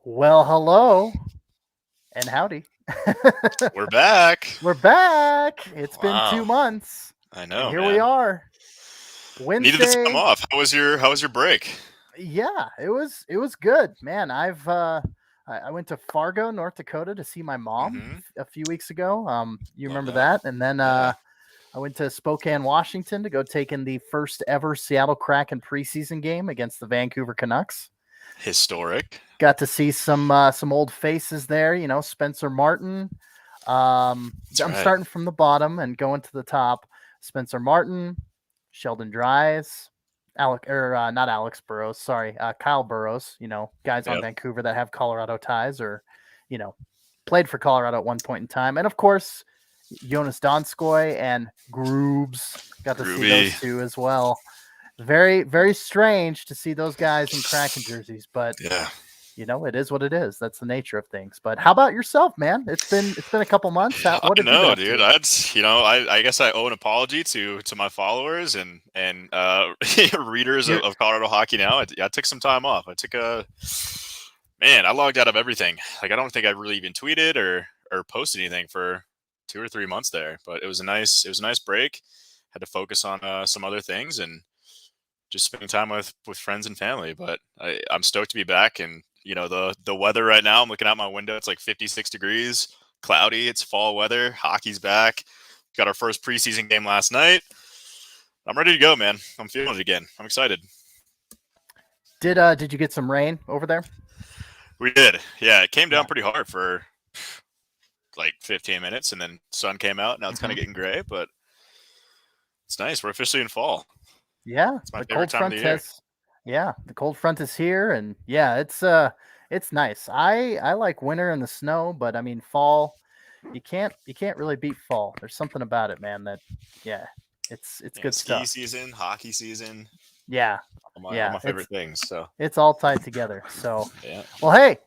Well, hello and howdy. We're back. We're back. It's been Wow. 2 months, I and know, here we man. are. Needed the time Wednesday. off. How was your break? Yeah, it was good, man. I went to Fargo, North Dakota, to see my mom Mm-hmm. a few weeks ago. You Love remember that. that? And then Yeah. I went to Spokane, Washington, to go take in the first ever Seattle Kraken preseason game against the Vancouver Canucks. Historic. Got to see some old faces there. Spencer Martin. That's I'm right. starting from the bottom and going to the top. Spencer Martin, Sheldon Dries, not Alex Burrows. Sorry, Kyle Burrows. Guys on Yep. Vancouver that have Colorado ties or you know played for Colorado at one point in time, and of course Jonas Donskoy and Groobs. Got to see Groovy. those two as well. Very, very strange to see those guys in Kraken jerseys, but Yeah. it is what it is. That's the nature of things. But how about yourself, man? It's been a couple months. Yeah, What I have you been know, up dude. to? I guess I owe an apology to my followers and readers of, You're of Colorado hockey now. I took some time off. I logged out of everything. Like I don't think I really even tweeted or posted anything for 2 or 3 months there. But it was a nice break. Had to focus on some other things and just spending time with friends and family. But I'm stoked to be back. And the weather right now. I'm looking out my window. It's like 56 degrees, cloudy. It's fall weather. Hockey's back. Got our first preseason game last night. I'm ready to go, man. I'm feeling it again. I'm excited. did you get some rain over there? We did. Yeah, it came down Yeah. pretty hard for like 15 minutes, and then sun came out. Now it's kind of hmm getting gray, but it's nice. We're officially in fall. Yeah. It's my The favorite cold time of the front year. has. Yeah, the cold front is here, and yeah, it's nice. I like winter and the snow, but I mean fall. You can't really beat fall. There's something about it, man. That yeah, it's Yeah, good ski stuff. season, hockey season, Yeah, all yeah. my It's favorite things. So it's all tied together. So, yeah, well, hey,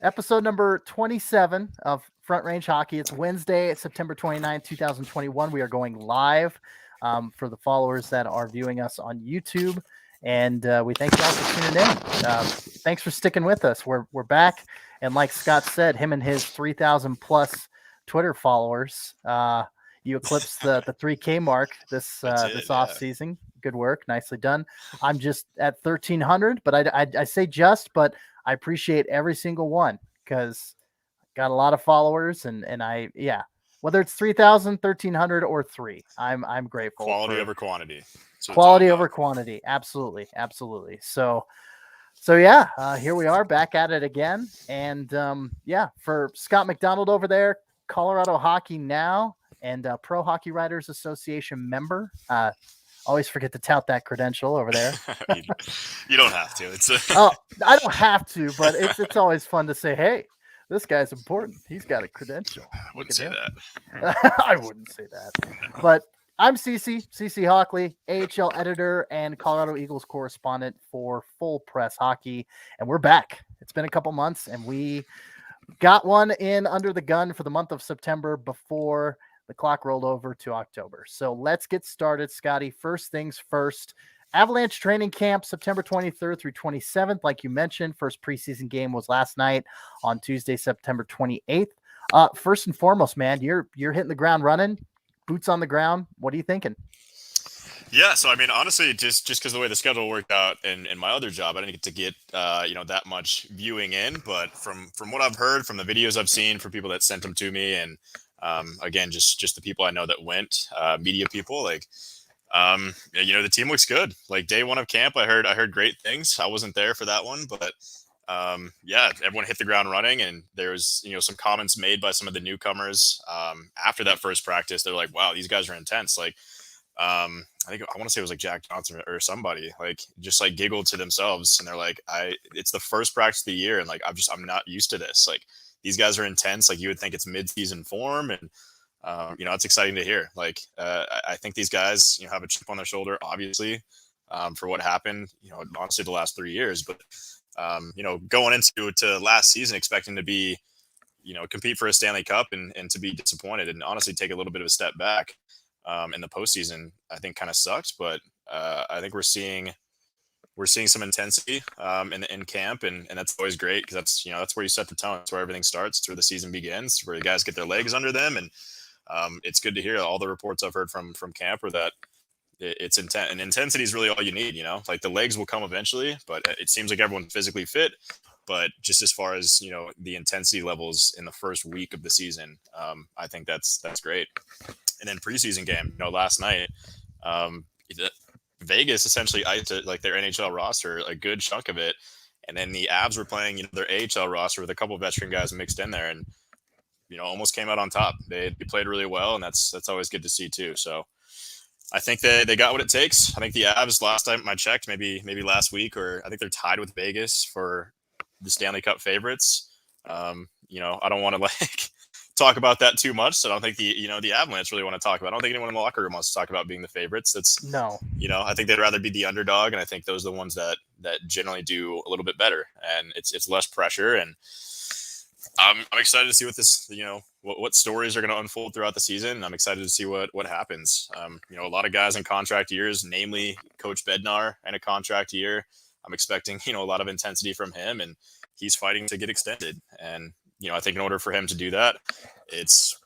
episode number 27 of Front Range Hockey. It's Wednesday, September 29th, 2021. We are going live for the followers that are viewing us on YouTube. And we thank you all for tuning in. Thanks for sticking with us. We're back. And like Scott said, him and his 3,000 plus Twitter followers, you eclipsed the 3K mark I this did. off Yeah, season. Good work, nicely done. I'm just at 1,300, but I say just, but I appreciate every single one because got a lot of followers and I yeah, whether it's 3,000, 1,300, or 3, I'm grateful quality for over quantity. That's what it's all quality about. over quantity. Absolutely, absolutely. So yeah, here we are back at it again, and yeah, for Scott McDonald over there, Colorado Hockey Now and Pro Hockey Writers Association member. Always forget to tout that credential over there. you, you don't have to. It's Oh, I don't have to, but it's always fun to say, "Hey, this guy's important. He's got a credential. I Look wouldn't at say him." that. I wouldn't say that, but I'm CC Hawkley, AHL editor and Colorado Eagles correspondent for Full Press Hockey, and we're back. It's been a couple months, and we got one in under the gun for the month of September before the clock rolled over to October. So let's get started, Scotty. First things first. Avalanche training camp, September 23rd through 27th. Like you mentioned, first preseason game was last night on Tuesday, September 28th. First and foremost, man, you're hitting the ground running, boots on the ground. What are you thinking? Yeah, so I mean, honestly, just because the way the schedule worked out in my other job, I didn't get to get that much viewing in. But from what I've heard, from the videos I've seen, from people that sent them to me, and again, just the people I know that went, media people, like yeah, the team looks good. Like day one of camp, I heard great things. I wasn't there for that one, but yeah, everyone hit the ground running, and there was some comments made by some of the newcomers after that first practice. They're like, "Wow, these guys are intense." Like I think I want to say it was like Jack Johnson or somebody like just like giggled to themselves, and they're like, it's the first practice of the year, and like I'm not used to this. Like these guys are intense. Like you would think it's mid-season form, and it's exciting to hear. Like I think these guys have a chip on their shoulder, obviously, for what happened. Honestly, the last 3 years, but going into last season expecting to be compete for a Stanley Cup and to be disappointed and honestly take a little bit of a step back in the postseason, I think kind of sucks. But I think we're seeing we're seeing some intensity in camp, and that's always great because that's where you set the tone. That's where everything starts. It's where the season begins. Where the guys get their legs under them, and it's good to hear. All the reports I've heard from camp are that it's intent, and intensity is really all you need. Like the legs will come eventually, but it seems like everyone's physically fit. But just as far as the intensity levels in the first week of the season, I think that's great. And then preseason game, last night, Vegas essentially iced it, like their NHL roster, a good chunk of it, and then the Avs were playing their AHL roster with a couple of veteran guys mixed in there, and almost came out on top. They played really well, and that's always good to see too. So I think they got what it takes. I think the Avs, last time I checked, maybe last week, or I think they're tied with Vegas for the Stanley Cup favorites. I don't want to talk about that too much. So I don't think the Avalanche really want to talk about. I don't think anyone in the locker room wants to talk about being the favorites. No. I think they'd rather be the underdog, and I think those are the ones that generally do a little bit better, and it's less pressure. And I'm excited to see what this, what stories are going to unfold throughout the season. I'm excited to see what happens. A lot of guys in contract years, namely Coach Bednar in a contract year. I'm expecting, a lot of intensity from him, and he's fighting to get extended. And, I think in order for him to do that, it's,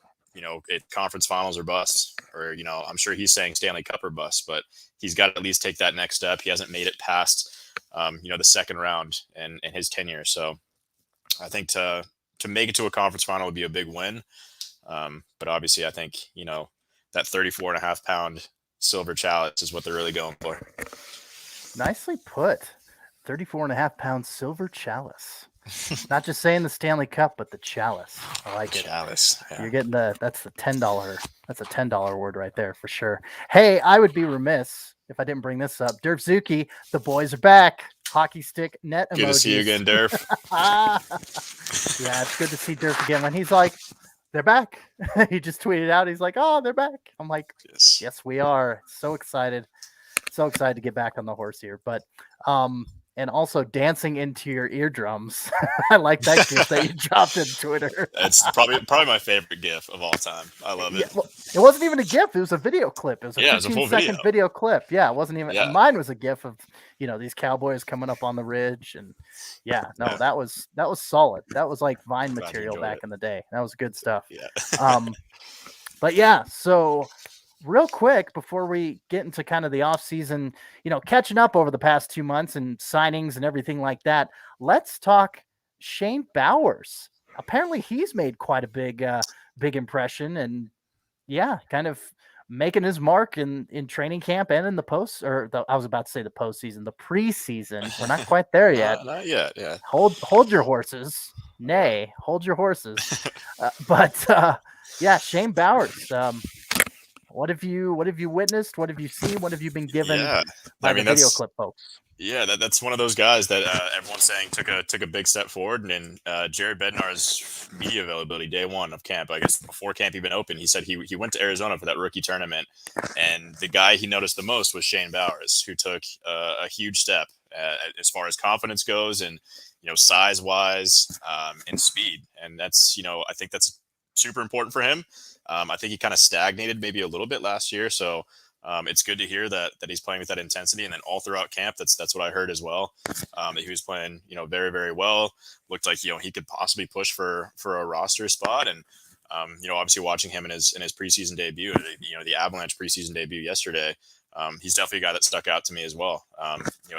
conference finals or bust, or, I'm sure he's saying Stanley Cup or bust, but he's got to at least take that next step. He hasn't made it past, the second round in his tenure. So I think to make it to a conference final would be a big win. But obviously I think, that 34.5-pound silver chalice is what they're really going for. Nicely put. 34.5-pound silver chalice. Not just saying the Stanley Cup, but the chalice. I like it. Chalice. Yeah. You're getting that's the $10. That's a $10 word right there for sure. Hey, I would be remiss if I didn't bring this up. Derp Zuki, the boys are back. Hockey stick net emojis. Good to see you again, Derp. Yeah, it's good to see Derp again. When he's like, they're back. He just tweeted out, he's like, oh, they're back. I'm like, yes, we are. So excited. So excited to get back on the horse here. But and also dancing into your eardrums. I like that GIF that you dropped in Twitter. It's probably my favorite GIF of all time. I love it. Yeah, well, it wasn't even a GIF. It was a video clip. It was a it was a full 15-second video clip. Yeah, it wasn't even. Yeah. Mine was a GIF of these cowboys coming up on the ridge, and that was solid. That was like Vine material back in the day. That was good stuff. Yeah. But yeah, so real quick before we get into kind of the off season, catching up over the past 2 months and signings and everything like that, let's talk Shane Bowers. Apparently he's made quite a big impression, and kind of making his mark in training camp and in the I was about to say the postseason, the preseason. We're not quite there yet. Not yet. Yeah. Hold your horses. Nay, hold your horses. Shane Bowers. What have you witnessed? What have you seen? What have you been given by the video clip folks? Yeah, that's one of those guys that everyone's saying took a big step forward. And Jared Bednar's media availability day one of camp, I guess before camp even opened, he said he went to Arizona for that rookie tournament, and the guy he noticed the most was Shane Bowers, who took a huge step as far as confidence goes, and size wise and speed, and that's I think that's super important for him. I think he kind of stagnated maybe a little bit last year, so it's good to hear that he's playing with that intensity, and then all throughout camp, that's what I heard as well. That he was playing, very, very well. Looked like he could possibly push for a roster spot, and obviously watching him in his preseason debut, the Avalanche preseason debut yesterday, he's definitely a guy that stuck out to me as well.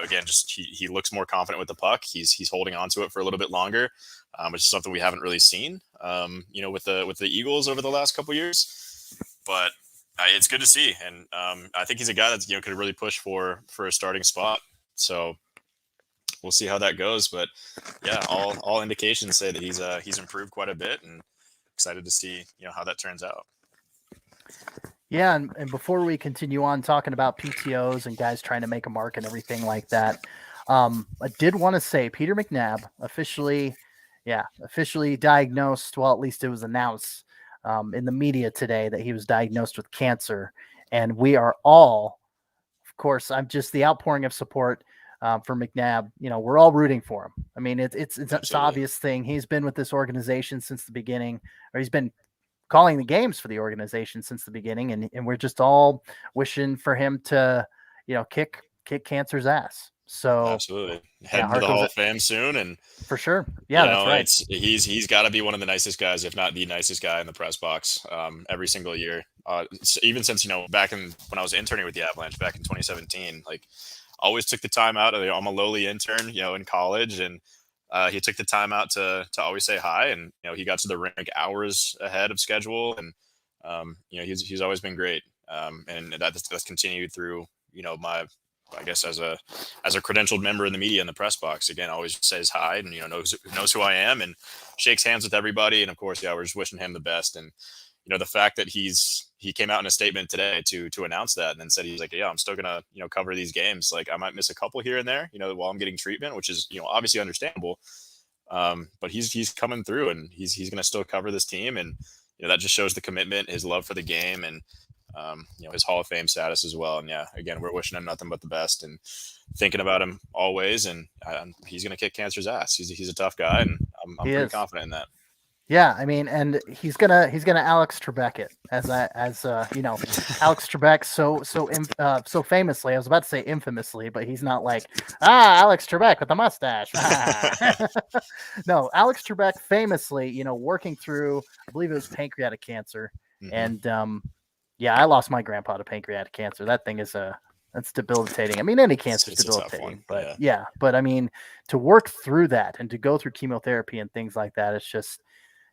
Again, just he looks more confident with the puck. He's holding on to it for a little bit longer, which is something we haven't really seen, with the Eagles over the last couple of years. But it's good to see, and I think he's a guy that could really push for a starting spot. So we'll see how that goes. But yeah, all indications say that he's improved quite a bit, and excited to see how that turns out. Yeah, and before we continue on talking about PTOs and guys trying to make a mark and everything like that, I did want to say Peter McNabb officially diagnosed. Well, at least it was announced in the media today that he was diagnosed with cancer, and we are all, of course, I'm just the outpouring of support for McNabb. We're all rooting for him. I mean, it's an obvious thing. He's been with this organization since the beginning, or he's been calling the games for the organization since the beginning, and we're just all wishing for him to kick cancer's ass. So Absolutely. yeah, Heading to the Harko's Hall of Fame soon. And, for sure. Yeah, that's right. he's got to be one of the nicest guys, if not the nicest guy in the press box every single year. Even since, back when I was interning with the Avalanche back in 2017, like always took the time out. I'm a lowly intern, in college, and he took the time out to always say hi. And, he got to the rink hours ahead of schedule. And, he's always been great. And that's continued through, my, I guess as a credentialed member in the media in the press box. Again, always says hi and knows who I am and shakes hands with everybody. And of course, we're just wishing him the best. And the fact that he came out in a statement today to announce that, and then said he's like, yeah, I'm still gonna cover these games. Like I might miss a couple here and there, while I'm getting treatment, which is obviously understandable. But he's coming through and he's gonna still cover this team, and that just shows the commitment, his love for the game, and his Hall of Fame status as well. And yeah, again, we're wishing him nothing but the best and thinking about him always. And he's going to kick cancer's ass. He's a tough guy, and I'm pretty confident in that. Yeah, I mean, and he's gonna Alex Trebek it as Alex Trebek so famously. I was about to say infamously, but he's not like Alex Trebek with a mustache. No, Alex Trebek famously, working through, I believe it was pancreatic cancer, and yeah, I lost my grandpa to pancreatic cancer. That thing is that's debilitating. I mean, any cancer is debilitating, but yeah, but I mean, to work through that and to go through chemotherapy and things like that, it's just.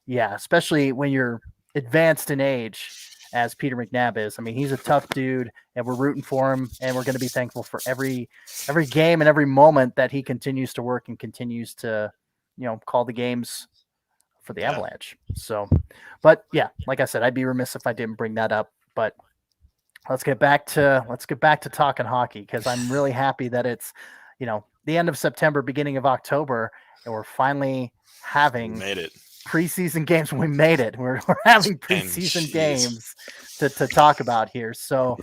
Yeah, especially when you're advanced in age, as Peter McNabb is. I mean, he's a tough dude, and we're rooting for him, and we're going to be thankful for every game and every moment that he continues to work and continues to, call the games for the Avalanche. So, but yeah, like I said, I'd be remiss if I didn't bring that up. But let's get back to talking hockey, because I'm really happy that it's, the end of September, beginning of October, and we're finally having. We made it. Preseason games. We made it. We're having preseason games to talk about here. So,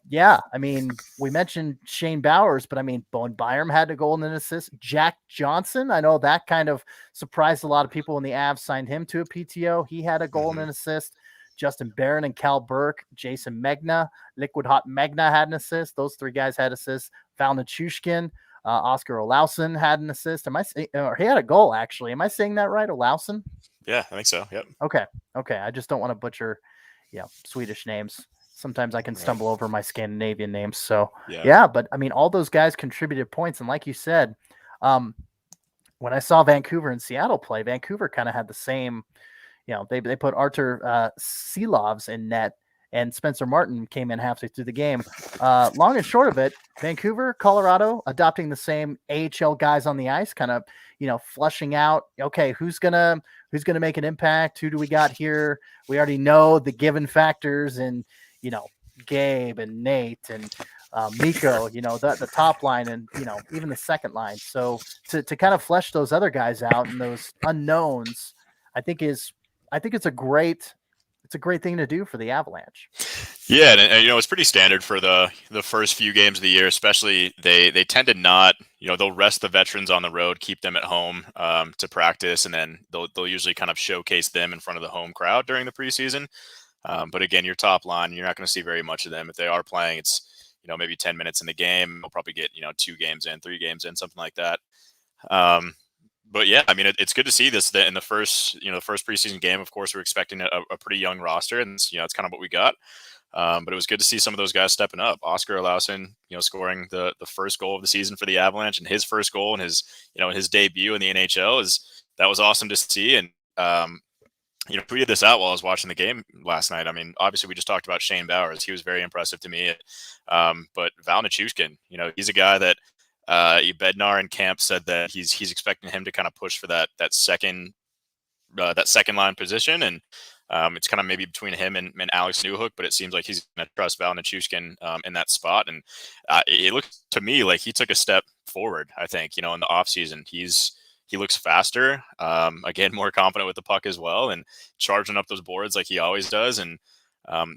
yeah, I mean, we mentioned Shane Bowers, but I mean, Bowen Byram had a goal and an assist. Jack Johnson, I know that kind of surprised a lot of people when the Avs signed him to a PTO. He had a goal and an assist. Justin Barron and Cal Burke, Jason Megna, Liquid Hot Megna had an assist. Those three guys had assists. Val Nichushkin. Oscar Olausen had an assist. Or he had a goal, actually. Am I saying that right? Olausen? Yeah, I think so. Yep. Okay. I just don't want to butcher, Swedish names. Sometimes I can stumble over my Scandinavian names. So yeah, but I mean, all those guys contributed points. And like you said, when I saw Vancouver and Seattle play, Vancouver kind of had the same, they put Artur Silovs in net. And Spencer Martin came in halfway through the game. Long and short of it, Vancouver, Colorado, adopting the same AHL guys on the ice, kind of, flushing out. Okay, who's gonna make an impact? Who do we got here? We already know the given factors, and Gabe and Nate and Miko. The top line, and even the second line. So to kind of flesh those other guys out and those unknowns, I think it's a great thing to do for the Avalanche. Yeah, and it's pretty standard for the first few games of the year, especially they tend to not, they'll rest the veterans on the road, keep them at home to practice, and then they'll usually kind of showcase them in front of the home crowd during the preseason. But again, your top line, you're not going to see very much of them. If they are playing, it's maybe 10 minutes in the game. They'll probably get 2 games in, 3 games in, something like that. But yeah, I mean, it's good to see this in the first, the first preseason game. Of course, we're expecting a pretty young roster, and it's kind of what we got. But it was good to see some of those guys stepping up. Oscar Olausen, scoring the first goal of the season for the Avalanche, and his first goal in his, his debut in the NHL that was awesome to see. And tweeted this out while I was watching the game last night. I mean, obviously we just talked about Shane Bowers. He was very impressive to me. But Val Nichushkin, he's a guy that. Bednar and Camp said that he's expecting him to kind of push for that second line position, and it's kind of maybe between him and Alex Newhook, but it seems like he's going to trust Val Nichushkin in that spot, and it looks to me like he took a step forward. I think in the offseason he looks faster, again more confident with the puck as well, and charging up those boards like he always does, and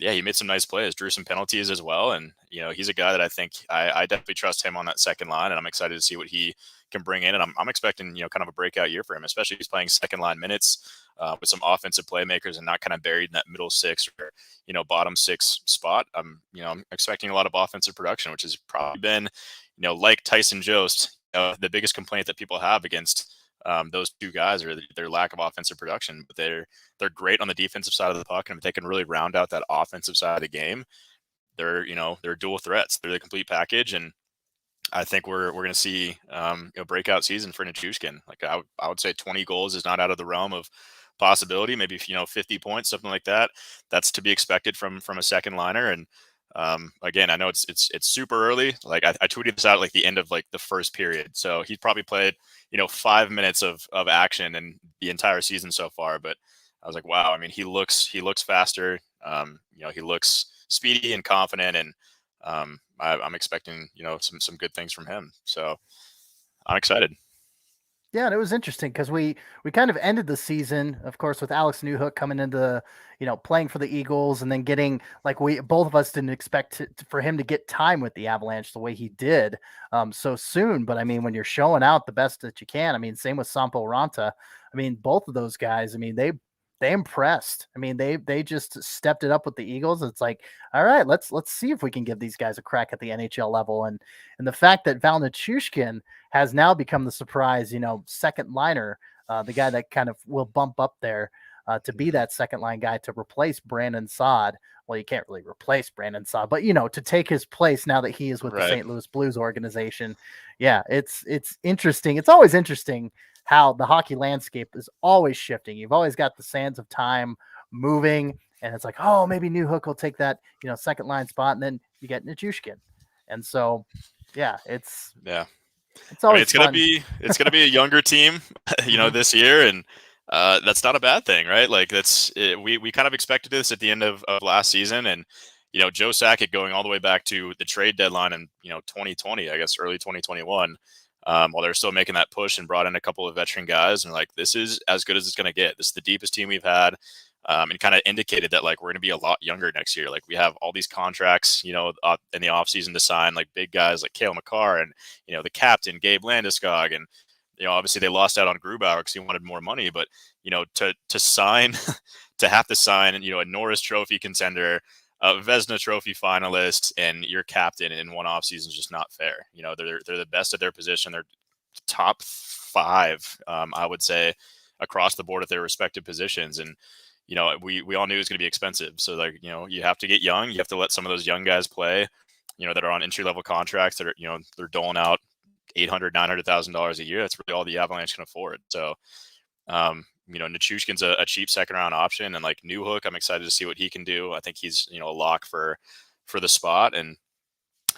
he made some nice plays, drew some penalties as well. And, he's a guy that I think I definitely trust him on that second line. And I'm excited to see what he can bring in, and I'm expecting kind of a breakout year for him, especially if he's playing second line minutes with some offensive playmakers and not kind of buried in that middle six or bottom six spot. I'm expecting a lot of offensive production, which has probably been like Tyson Jost, the biggest complaint that people have against those two guys are their lack of offensive production. But they're great on the defensive side of the puck, and if they can really round out that offensive side of the game, they're dual threats. They're the complete package, and I think we're going to see breakout season for Nichushkin. Like I would say 20 goals is not out of the realm of possibility. Maybe 50 points, something like that. That's to be expected from a second liner. And again, I know it's super early. Like I tweeted this out at like the end of like the first period, so he's probably played 5 minutes of action in the entire season so far. But I was like, wow. I mean, he looks faster. He looks speedy and confident, and I'm expecting some good things from him. So I'm excited. Yeah, and it was interesting because we kind of ended the season, of course, with Alex Newhook coming into playing for the Eagles, and then getting, like, we both of us didn't expect for him to get time with the Avalanche the way he did so soon. But I mean, when you're showing out the best that you can, I mean, same with Sampo Ranta. I mean, both of those guys, I mean, they impressed. I mean, they just stepped it up with the Eagles. It's like, all right, let's see if we can give these guys a crack at the NHL level. And the fact that Val Nichushkin has now become the surprise, second liner, the guy that kind of will bump up there to be that second line guy to replace Brandon Saad. Well, you can't really replace Brandon Saad, but to take his place now that he is with the St. Louis Blues organization. Yeah, it's interesting. It's always interesting how the hockey landscape is always shifting. You've always got the sands of time moving, and it's like, oh, maybe Newhook will take that, second line spot, and then you get Nichushkin. And so, yeah, it's always it's gonna be a younger team, this year, and that's not a bad thing, right? Like we kind of expected this at the end of last season, and Joe Sakic going all the way back to the trade deadline in 2020, I guess early 2021. While they're still making that push and brought in a couple of veteran guys, and like, this is as good as it's going to get. This is the deepest team we've had, and kind of indicated that like we're going to be a lot younger next year. Like we have all these contracts, in the offseason to sign like big guys like Cale Makar and the captain Gabe Landeskog, and obviously they lost out on Grubauer because he wanted more money, but to sign to have to sign a Norris Trophy contender, a Vezina Trophy finalist, and your captain in one offseason is just not fair. They're the best at their position. They're top 5, I would say, across the board at their respective positions. And we all knew it was going to be expensive. So like you have to get young. You have to let some of those young guys play. That are on entry level contracts that are they're doling out $800,000-$900,000 a year. That's really all the Avalanche can afford. So Nichushkin's a cheap second round option, and like Newhook, I'm excited to see what he can do. I think he's a lock for the spot, and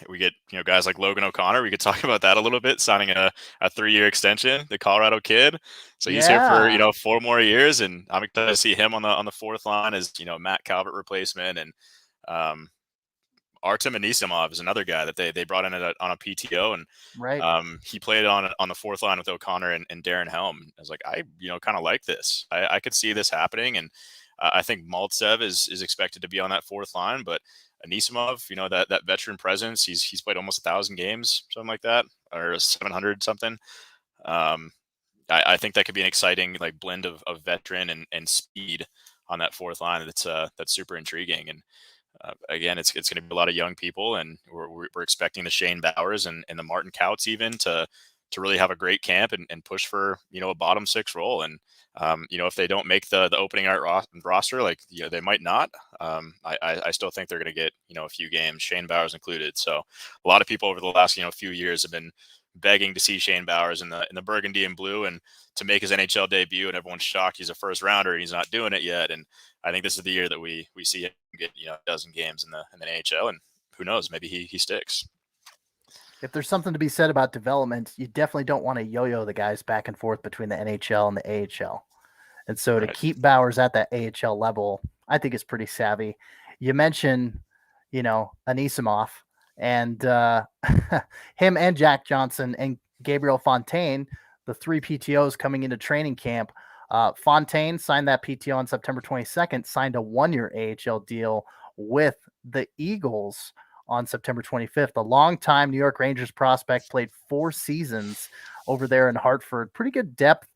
we get guys like Logan O'Connor. We could talk about that a little bit, signing a 3-year extension, the Colorado kid. So he's here for 4 more years, and I'm excited to see him on the fourth line as Matt Calvert replacement. And Artem Anisimov is another guy that they brought in on a PTO, and he played on the fourth line with O'Connor and Darren Helm. I was like, I kind of like this. I could see this happening, and I think Maltsev is expected to be on that fourth line, but Anisimov, that veteran presence. He's played almost 1,000 games, something like that, or 700 something. I think that could be an exciting like blend of veteran and speed on that fourth line. That's super intriguing. And again, it's going to be a lot of young people, and we're expecting the Shane Bowers and the Martin Kauts even to really have a great camp and push for a bottom 6 role. And if they don't make the opening night roster, like they might not. I still think they're going to get a few games, Shane Bowers included. So a lot of people over the last few years have been begging to see Shane Bowers in the burgundy and blue and to make his NHL debut, and everyone's shocked he's a first rounder and he's not doing it yet. And I think this is the year that we see him get a dozen games in the NHL, and who knows, maybe he sticks. If there's something to be said about development, you definitely don't want to yo-yo the guys back and forth between the NHL and the AHL. And so to keep Bowers at that AHL level, I think is pretty savvy. You mentioned, Anisimov, and him and Jack Johnson and Gabriel Fontaine, the 3 PTOs coming into training camp. Fontaine signed that PTO on September 22nd, signed a 1-year AHL deal with the Eagles on September 25th. A longtime New York Rangers prospect, played 4 seasons over there in Hartford. Pretty good depth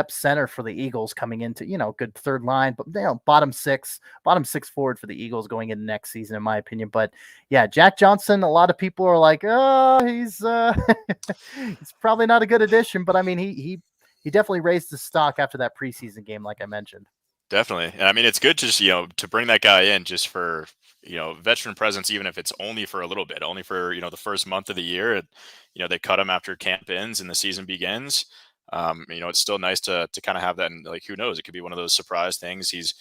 center for the Eagles coming into, good third line, but bottom six forward for the Eagles going into next season, in my opinion. But yeah, Jack Johnson, a lot of people are like, oh, he's he's probably not a good addition, but I mean, he definitely raised his stock after that preseason game, like I mentioned. Definitely. And I mean, it's good just, to bring that guy in just for, veteran presence, even if it's only for a little bit, only for, the first month of the year. And, they cut him after camp ends and the season begins. It's still nice to kind of have that. And like, who knows, it could be one of those surprise things. He's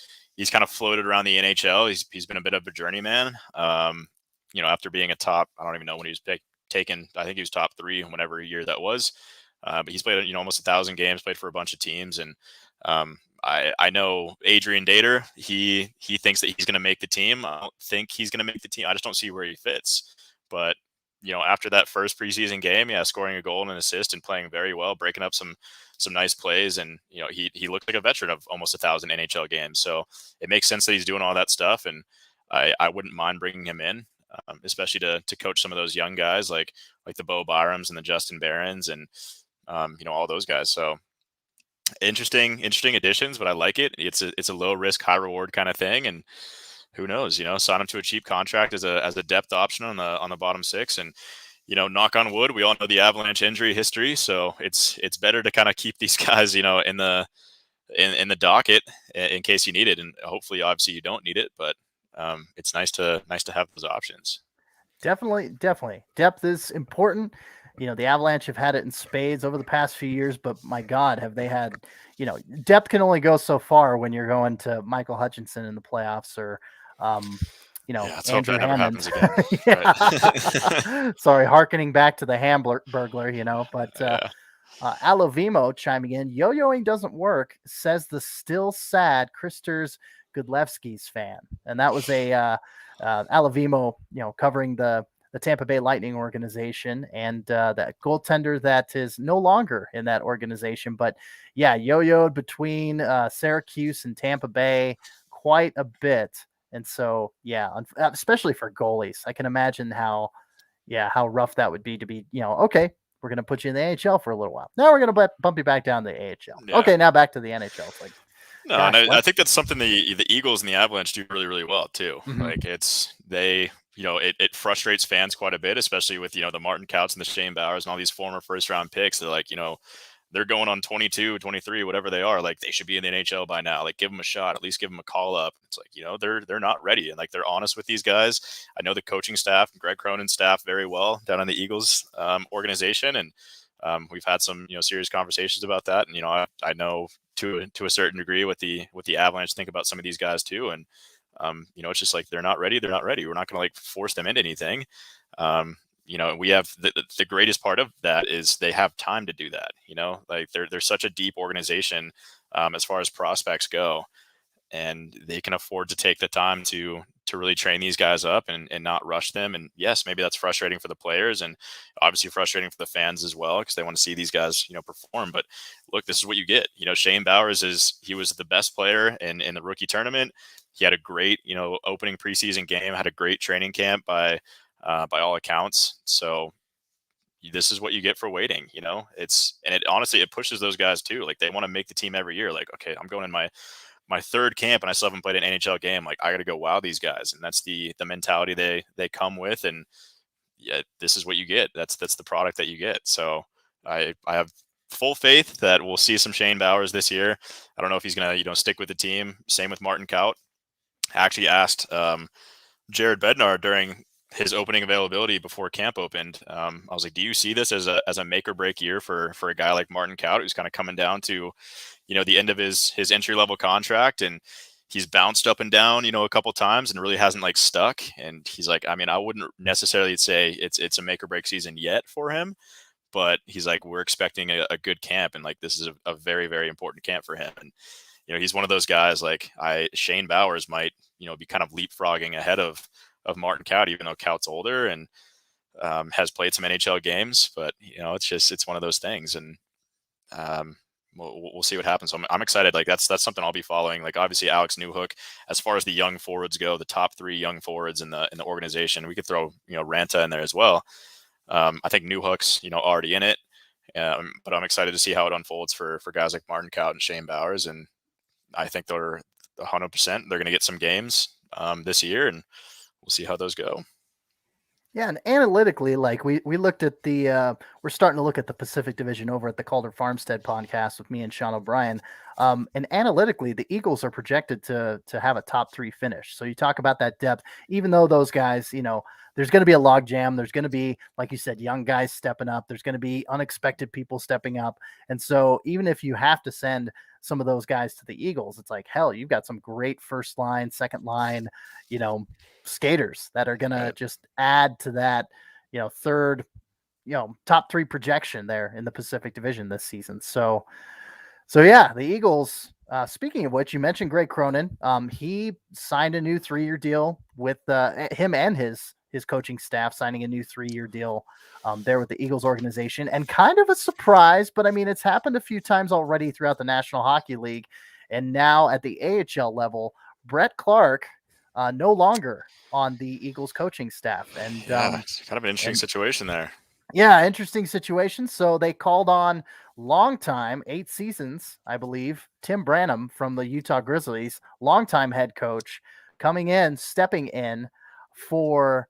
kind of floated around the NHL. He's been a bit of a journeyman. After being a top, I don't even know when he was taken. I think he was top 3 in whatever year that was. But he's played, almost 1,000 games, played for a bunch of teams. And, I know Adrian Dater, he thinks that he's going to make the team. I don't think he's going to make the team. I just don't see where he fits. But, after that first preseason game, scoring a goal and an assist and playing very well, breaking up some nice plays. And, he looked like a veteran of almost 1,000 NHL games. So it makes sense that he's doing all that stuff. And I wouldn't mind bringing him in, especially to coach some of those young guys like the Bo Byrams and the Justin Barons and, all those guys. So, interesting additions, but I like it. It's a low risk, high reward kind of thing. And who knows, sign him to a cheap contract as a depth option on the bottom 6. And, knock on wood, we all know the Avalanche injury history. So it's better to kind of keep these guys, in the docket in case you need it. And hopefully, obviously you don't need it, but it's nice to have those options. Definitely. Depth is important. The Avalanche have had it in spades over the past few years, but my God, have they had, depth can only go so far when you're going to Michael Hutchinson in the playoffs or, Andrew Hammond. Sorry, hearkening back to the Hamburglar, but Alovimo chiming in, yo-yoing doesn't work, says the still sad Kristers Gudlevsky's fan. And that was a Alovimo, covering the Tampa Bay Lightning organization and that goaltender that is no longer in that organization. But yeah, yo-yoed between Syracuse and Tampa Bay quite a bit. And so, yeah, especially for goalies, I can imagine how rough that would be to be, okay, we're going to put you in the AHL for a little while. Now we're going to bump you back down to the AHL. Yeah. Okay, now back to the NHL. It's like, no, gosh, and I think that's something the Eagles and the Avalanche do really, really well too. Mm-hmm. Like it frustrates fans quite a bit, especially with, the Martin Kauts and the Shane Bowers and all these former first round picks. They're like, they're going on 22, 23, whatever they are. Like they should be in the NHL by now. Like give them a shot, at least give them a call up. It's like, they're not ready. And like, they're honest with these guys. I know the coaching staff, Greg Cronin's staff very well down in the Eagles organization. And we've had some, serious conversations about that. And, I know to a certain degree what the Avalanche think about some of these guys too. And, it's just like, they're not ready. We're not going to like force them into anything. We have the greatest part of that is they have time to do that. Like they're such a deep organization as far as prospects go, and they can afford to take the time to really train these guys up and not rush them. And yes, maybe that's frustrating for the players and obviously frustrating for the fans as well, because they want to see these guys, perform. But look, this is what you get. Shane Bowers he was the best player in the rookie tournament. He had a great, opening preseason game, had a great training camp by all accounts. So this is what you get for waiting, honestly, it pushes those guys too. Like they want to make the team every year. Like, okay, I'm going in my third camp and I still haven't played an NHL game. Like I got to go wow these guys. And that's the mentality they come with. And yeah, this is what you get. That's the product that you get. So I have full faith that we'll see some Shane Bowers this year. I don't know if he's going to, stick with the team. Same with Martin Kaut. I actually asked Jared Bednar during his opening availability before camp opened. I was like, do you see this as a make or break year for a guy like Martin Kaut, who's kind of coming down to, the end of his entry level contract, and he's bounced up and down, a couple times and really hasn't like stuck. And he's like, I mean, I wouldn't necessarily say it's a make or break season yet for him, but he's like, we're expecting a good camp. And like, this is a very, very important camp for him. And, he's one of those guys like Shane Bowers might, be kind of leapfrogging ahead of Martin Kaut, even though Kaut's older and has played some NHL games. But, it's one of those things. And we'll see what happens. So I'm excited. Like that's something I'll be following. Like obviously Alex Newhook, as far as the young forwards go, the top 3 young forwards in the organization, we could throw, Ranta in there as well. I think Newhook's, already in it. But I'm excited to see how it unfolds for guys like Martin Kaut and Shane Bowers, and I think they're 100%. They're going to get some games this year, and we'll see how those go. Yeah, and analytically, like we looked at we're starting to look at the Pacific Division over at the Calder Farmstead podcast with me and Sean O'Brien. And analytically, the Eagles are projected to have a top 3 finish. So you talk about that depth, even though those guys, there's going to be a log jam. There's going to be, like you said, young guys stepping up. There's going to be unexpected people stepping up. And so even if you have to send some of those guys to the Eagles, it's like, hell, you've got some great first line, second line, skaters that are going to just add to that, third, top 3 projection there in the Pacific Division this season. So yeah, the Eagles, speaking of which, you mentioned Greg Cronin. He signed a new 3-year deal with him and his coaching staff signing a new 3-year deal there with the Eagles organization, and kind of a surprise, but I mean, it's happened a few times already throughout the National Hockey League. And now at the AHL level, Brett Clark, no longer on the Eagles coaching staff. And it's kind of an interesting situation there. Yeah, interesting situation. So they called on longtime 8 seasons, I believe, Tim Branham from the Utah Grizzlies, longtime head coach, coming in, stepping in for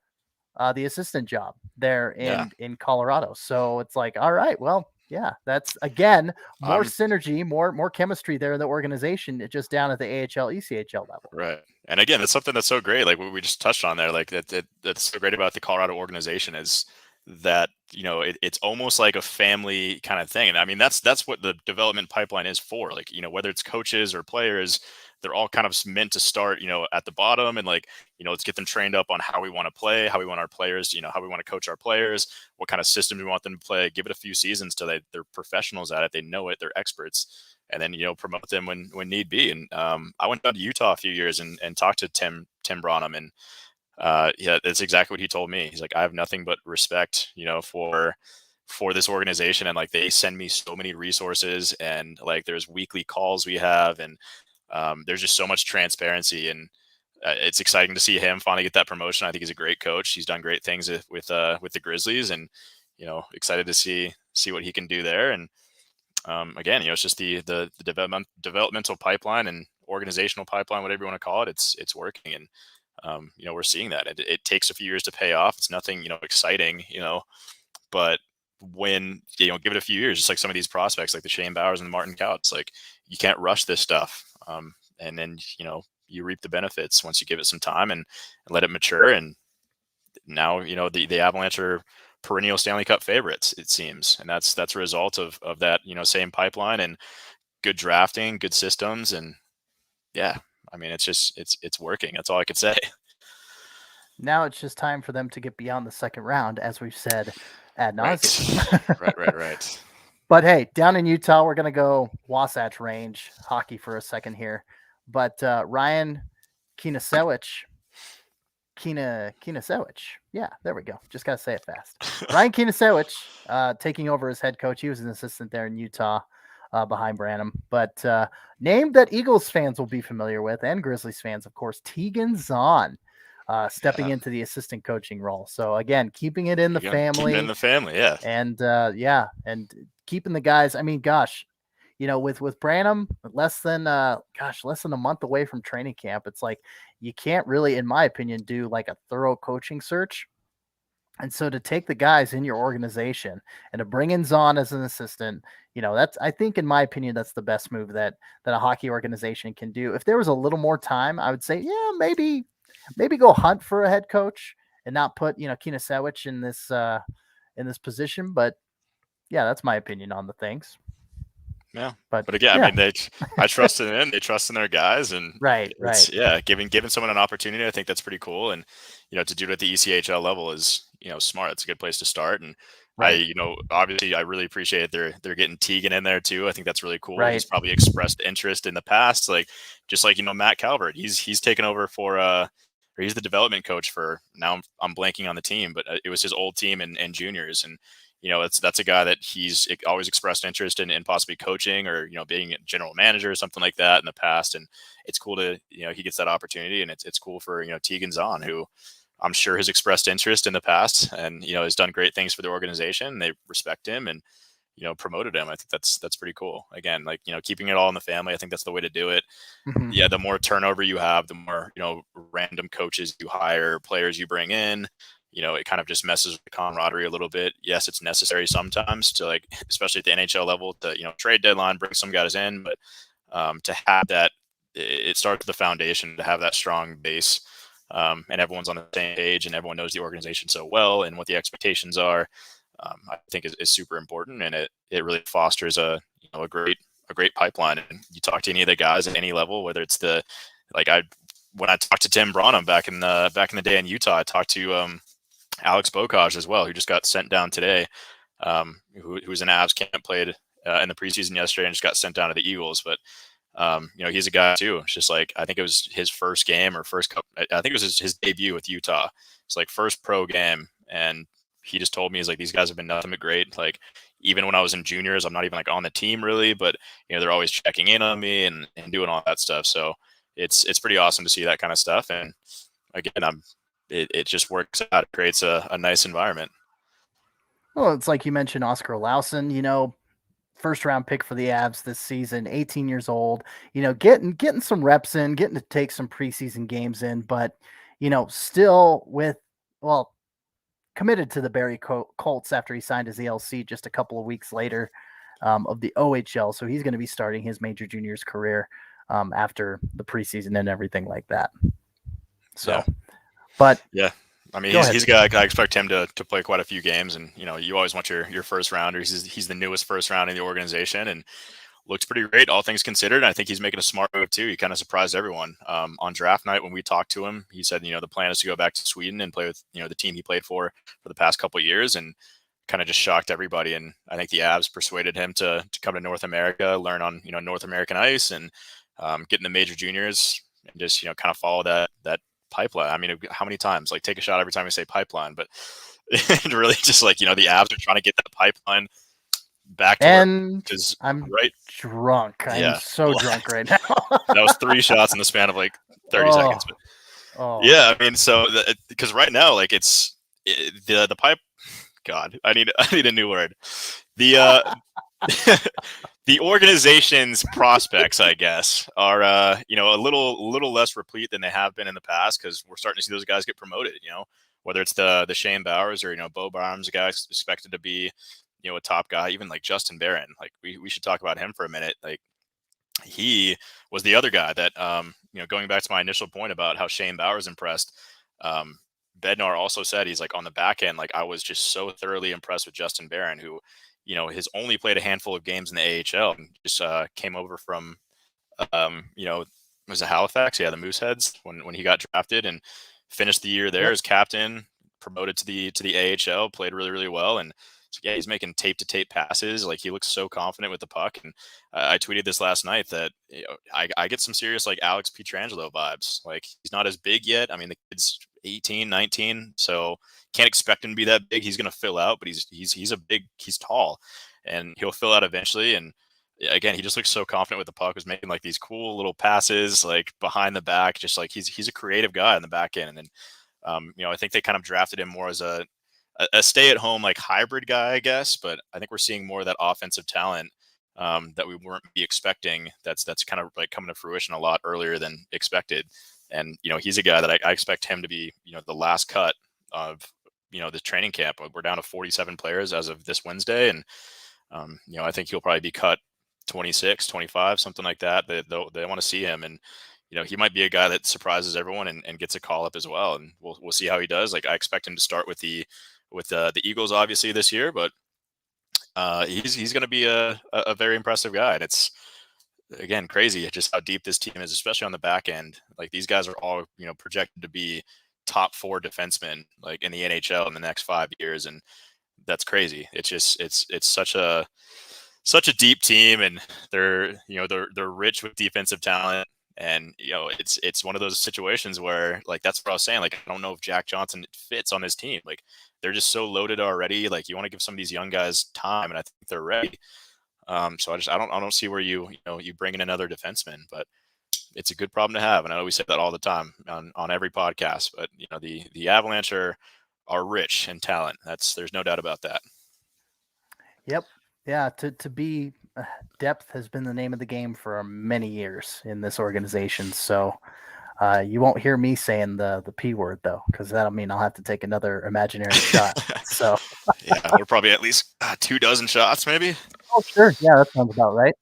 the assistant job there in Colorado. So it's like, all right, well, yeah, that's again more synergy, more chemistry there in the organization, just down at the AHL, ECHL level. Right. And again, it's something that's so great. Like what we just touched on there, like that's so great about the Colorado organization is that, it's almost like a family kind of thing. And I mean, that's what the development pipeline is for. Like, whether it's coaches or players, they're all kind of meant to start, at the bottom and like, let's get them trained up on how we want to play, how we want our players, how we want to coach our players, what kind of system we want them to play, give it a few seasons till they're professionals at it. They know it, they're experts, and then, promote them when need be. And I went down to Utah a few years and talked to Tim Branham, and yeah, that's exactly what he told me. He's like, I have nothing but respect, for this organization. And like, they send me so many resources, and like, there's weekly calls we have, and there's just so much transparency, and it's exciting to see him finally get that promotion. I think he's a great coach. He's done great things with the Grizzlies, and, excited to see what he can do there. And again, it's just the developmental pipeline and organizational pipeline, whatever you want to call it. It's working. And, we're seeing that it takes a few years to pay off. It's nothing, exciting, but when, give it a few years, just like some of these prospects, like the Shane Bowers and the Martin Kaut, it's like, you can't rush this stuff. And then, you reap the benefits once you give it some time and let it mature. And now, the Avalanche are perennial Stanley Cup favorites, it seems. And that's a result of that, same pipeline and good drafting, good systems. And yeah, I mean, it's working. That's all I could say. Now it's just time for them to get beyond the second round, as we've said ad nauseum. Right. But hey, down in Utah, we're going to go Wasatch Range hockey for a second here. But Ryan Kinasewicz. Yeah, there we go. Just got to say it fast. Ryan Kinasewicz taking over as head coach. He was an assistant there in Utah behind Branham. But name that Eagles fans will be familiar with, and Grizzlies fans, of course, Tegan Zahn. Stepping into the assistant coaching role. So again, keeping it in the family. Keep it in the family, yeah. And and keeping the guys. I mean, gosh, with Branham less than a month away from training camp, it's like you can't really, in my opinion, do like a thorough coaching search. And so to take the guys in your organization and to bring in Zahn as an assistant, I think, in my opinion, that's the best move that a hockey organization can do. If there was a little more time, I would say, yeah, maybe go hunt for a head coach and not put, Kinasewicz in this position. But yeah, that's my opinion on the things. Yeah. But again, yeah. I mean, I trust in them. They trust in their guys, and right. Yeah. Giving someone an opportunity, I think that's pretty cool. And, to do it at the ECHL level is, smart. It's a good place to start. And right. Obviously I really appreciate they're getting Tegan in there too. I think that's really cool. Right. He's probably expressed interest in the past, just like Matt Calvert. He's taken over for, or he's the development coach for, now I'm blanking on the team, but it was his old team and juniors. And, that's a guy that he's always expressed interest in possibly coaching or, being a general manager or something like that in the past. And it's cool to, he gets that opportunity, and it's cool for, Tegan Zahn, who I'm sure has expressed interest in the past and, has done great things for the organization. They respect him, and, promoted him. I think that's pretty cool. Again, like, keeping it all in the family. I think that's the way to do it. Mhm. Yeah, the more turnover you have, the more, random coaches you hire, players you bring in, it kind of just messes with the camaraderie a little bit. Yes, it's necessary sometimes to, like, especially at the NHL level, to, trade deadline, bring some guys in, but to have that, it starts with the foundation, to have that strong base, and everyone's on the same page and everyone knows the organization so well and what the expectations are. I think is super important, and it really fosters a great pipeline. And you talk to any of the guys at any level, whether it's when I talked to Tim Branham back in the day in Utah, I talked to Alex Bocage as well, who just got sent down today, who was in Avs camp, played in the preseason yesterday, and just got sent down to the Eagles. But he's a guy too. It's just like, I think it was his first game or first cup. I think it was his debut with Utah. It's like first pro game, and he just told me, he's like, these guys have been nothing but great. Like, even when I was in juniors, I'm not even like on the team really, but they're always checking in on me and doing all that stuff. So it's pretty awesome to see that kind of stuff. And again, it just works out. It creates a nice environment. Well, it's like you mentioned Oscar Lawson, first round pick for the Avs this season, 18 years old, getting some reps in, getting to take some preseason games in, but, still committed to the Barrie Colts after he signed his ELC just a couple of weeks later of the OHL. So he's going to be starting his major juniors career after the preseason and everything like that. So, yeah. But yeah, I mean, he's a guy I expect him to play quite a few games, and you always want your first rounder. He's the newest first round in the organization, and looks pretty great, all things considered. And I think he's making a smart move too. He kind of surprised everyone on draft night when we talked to him. He said, the plan is to go back to Sweden and play with the team he played for the past couple of years, and kind of just shocked everybody. And I think the Avs persuaded him to come to North America, learn on North American ice, and get in the major juniors, and just kind of follow that pipeline. I mean, how many times, like, take a shot every time we say pipeline, but it really just like, the Avs are trying to get that pipeline back to and because I'm right drunk. Yeah. I'm so drunk right now. that was 3 shots in the span of like 30 seconds. But yeah, I mean, so because right now, like, the pipe. God, I need a new word. The the organization's prospects, I guess, are a little less replete than they have been in the past, because we're starting to see those guys get promoted. Whether it's the Shane Bowers or Bo Barnes, a guy expected to be a top guy, even like Justin Barron. Like, we should talk about him for a minute. Like, he was the other guy that going back to my initial point about how Shane Bowers impressed. Bednar also said, he's like, on the back end, like, I was just so thoroughly impressed with Justin Barron, who has only played a handful of games in the AHL, and just came over from was it Halifax? Yeah, the Mooseheads, when he got drafted, and finished the year there as captain, promoted to the AHL, played really, really well. And so, yeah, he's making tape to tape passes. Like, he looks so confident with the puck. And I tweeted this last night that I get some serious, like, Alex Pietrangelo vibes. Like, he's not as big yet. I mean, the kid's 18, 19, so can't expect him to be that big. He's going to fill out, but he's tall, and he'll fill out eventually. And again, he just looks so confident with the puck, was making like these cool little passes, like, behind the back, just like he's a creative guy on the back end. And then I think they kind of drafted him more as a stay-at-home, like, hybrid guy, I guess. But I think we're seeing more of that offensive talent that we weren't expecting. That's kind of like coming to fruition a lot earlier than expected. And he's a guy that I expect him to be the last cut of the training camp. We're down to 47 players as of this Wednesday, and I think he'll probably be cut 26, 25, something like that. They want to see him, and he might be a guy that surprises everyone and gets a call up as well. And we'll see how he does. Like, I expect him to start with the Eagles obviously this year, but he's going to be a very impressive guy. And it's, again, crazy just how deep this team is, especially on the back end. Like, these guys are all projected to be top 4 defensemen, like, in the NHL in the next 5 years, and that's crazy. It's just it's such a deep team, and they're rich with defensive talent. And it's one of those situations where, like, that's what I was saying. Like, I don't know if Jack Johnson fits on this team. Like, they're just so loaded already. Like, you want to give some of these young guys time, and I think they're ready. So I don't see where you bring in another defenseman, but it's a good problem to have. And I always say that all the time on every podcast. But the Avalanche are rich in talent. There's no doubt about that. Yep. Yeah, to be depth has been the name of the game for many years in this organization. So you won't hear me saying the P word though, because that'll mean I'll have to take another imaginary shot. So Yeah, we're probably at least 2 dozen shots, maybe, oh sure, yeah, that sounds about right.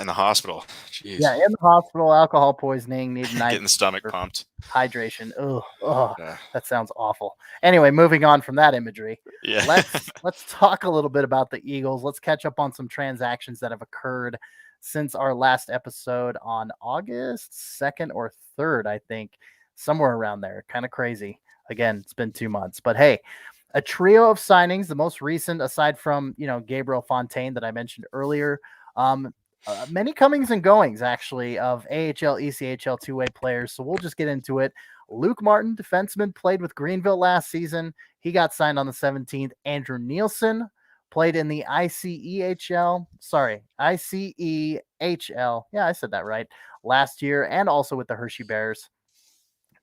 in the hospital. Yeah, Jeez, in the hospital, alcohol poisoning, need an IV getting the stomach for pumped. hydration. Oh, Yeah, that sounds awful. Anyway, moving on from that imagery, yeah. let's talk a little bit about the Eagles. Let's catch up on some transactions that have occurred since our last episode on August 2nd or 3rd, I think, somewhere around there. Kind of crazy. Again, it's been 2 months, but hey, a trio of signings, the most recent, aside from Gabriel Fontaine that I mentioned earlier. Um, many comings and goings actually of AHL, ECHL two-way players. So we'll just get into it. Luke Martin, defenseman, played with Greenville last season. He got signed on the 17th. Andrew Nielsen played in the ICEHL. Yeah, I said that right. Last year, and also with the Hershey Bears.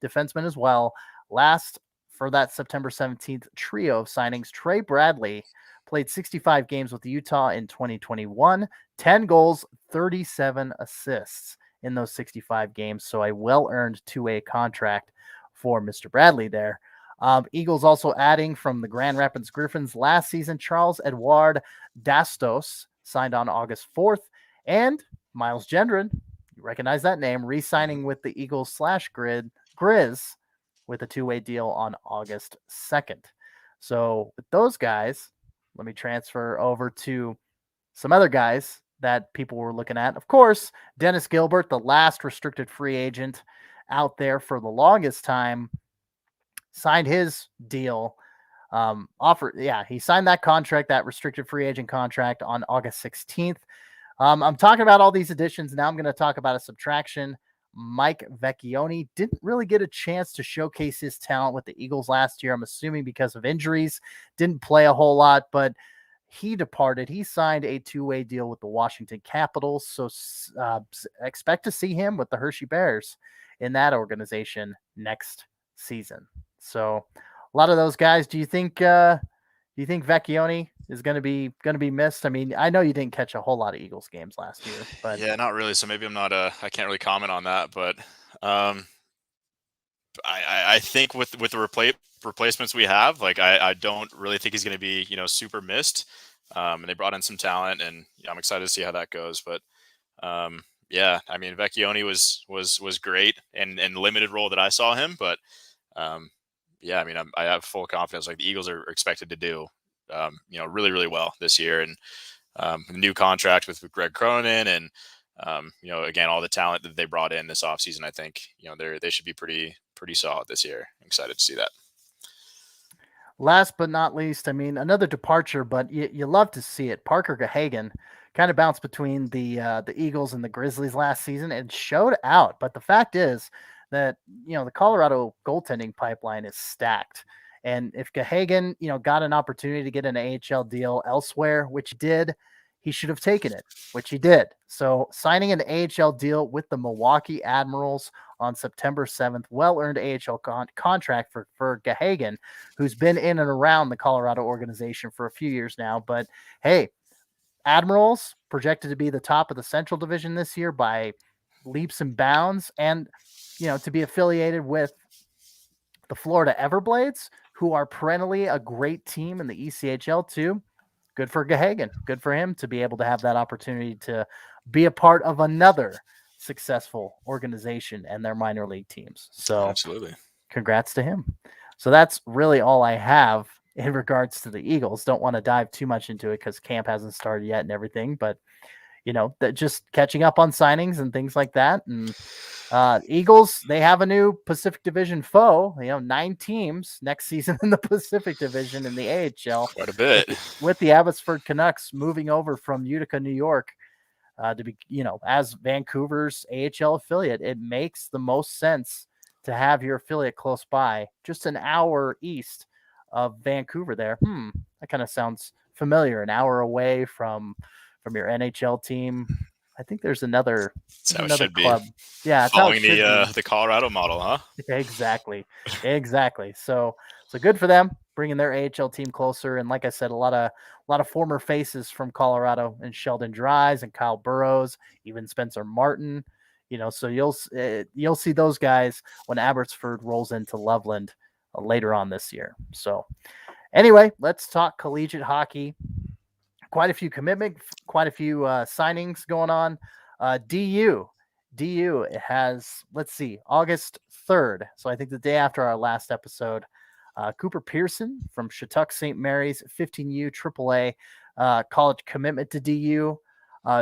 Defenseman as well. Last for that September 17th trio of signings, Trey Bradley played 65 games with Utah in 2021, 10 goals, 37 assists in those 65 games. So a well-earned two-way contract for Mr. Bradley there. Eagles also adding from the Grand Rapids Griffins last season, Charles Edouard Dastos signed on August 4th, and Miles Gendron, you recognize that name, re-signing with the Eagles / Grizz with a two-way deal on August 2nd. So with those guys, let me transfer over to some other guys that people were looking at. Of course, Dennis Gilbert, the last restricted free agent out there for the longest time, signed his deal. He signed that contract, that restricted free agent contract on August 16th. I'm talking about all these additions. Now I'm going to talk about a subtraction. Mike Vecchione didn't really get a chance to showcase his talent with the Eagles last year. I'm assuming because of injuries, didn't play a whole lot, but he departed. He signed a two-way deal with the Washington Capitals. So expect to see him with the Hershey Bears in that organization next season. So a lot of those guys. Do you think Vecchione is going to be missed? I mean, I know you didn't catch a whole lot of Eagles games last year, but Yeah, not really. So maybe I'm not. I can't really comment on that. But um, I think with the replacements we have, like I don't really think he's going to be super missed. And they brought in some talent, and I'm excited to see how that goes. But yeah, I mean Vecchione was great and limited role that I saw him, but yeah, I mean I have full confidence. Like the Eagles are expected to do really really well this year, and new contract with Greg Cronin, and again all the talent that they brought in this offseason. I think they should be pretty solid this year. I'm excited to see that. last but not least, I mean, another departure, but you love to see it. Parker Gahagan kind of bounced between the Eagles and the Grizzlies last season and showed out. But the fact is that the Colorado goaltending pipeline is stacked. And if Gahagan got an opportunity to get an AHL deal elsewhere, which he did, he should have taken it, which he did. So signing an AHL deal with the Milwaukee Admirals on September 7th, well-earned AHL contract for Gahagan, who's been in and around the Colorado organization for a few years now. But hey, Admirals projected to be the top of the Central Division this year by leaps and bounds, and to be affiliated with the Florida Everblades, who are perennially a great team in the ECHL too. Good for Gahagan. Good for him to be able to have that opportunity to be a part of another successful organization and their minor league teams. So Absolutely. congrats to him. So that's really all I have in regards to the Eagles. Don't want to dive too much into it because camp hasn't started yet and everything, but that just catching up on signings and things like that. And Eagles, they have a new Pacific Division foe, 9 teams next season in the Pacific Division in the AHL. Quite a bit. With the Abbotsford Canucks moving over from Utica, New York, to be, as Vancouver's AHL affiliate. It makes the most sense to have your affiliate close by, just an hour east of Vancouver there. That kind of sounds familiar. An hour away from your NHL team. I think there's another club. Be. Yeah, it's following the Colorado model, huh? Exactly. So good for them. bringing their AHL team closer. And like I said, a lot of former faces from Colorado, and Sheldon Dries and Kyle Burrows, even Spencer Martin. So you'll see those guys when Abbotsford rolls into Loveland later on this year. So anyway, let's talk collegiate hockey. Quite a few quite a few signings going on. DU has, let's see, August 3rd. So I think the day after our last episode, Cooper Pearson from Shattuck St. Mary's, 15U AAA college commitment to DU.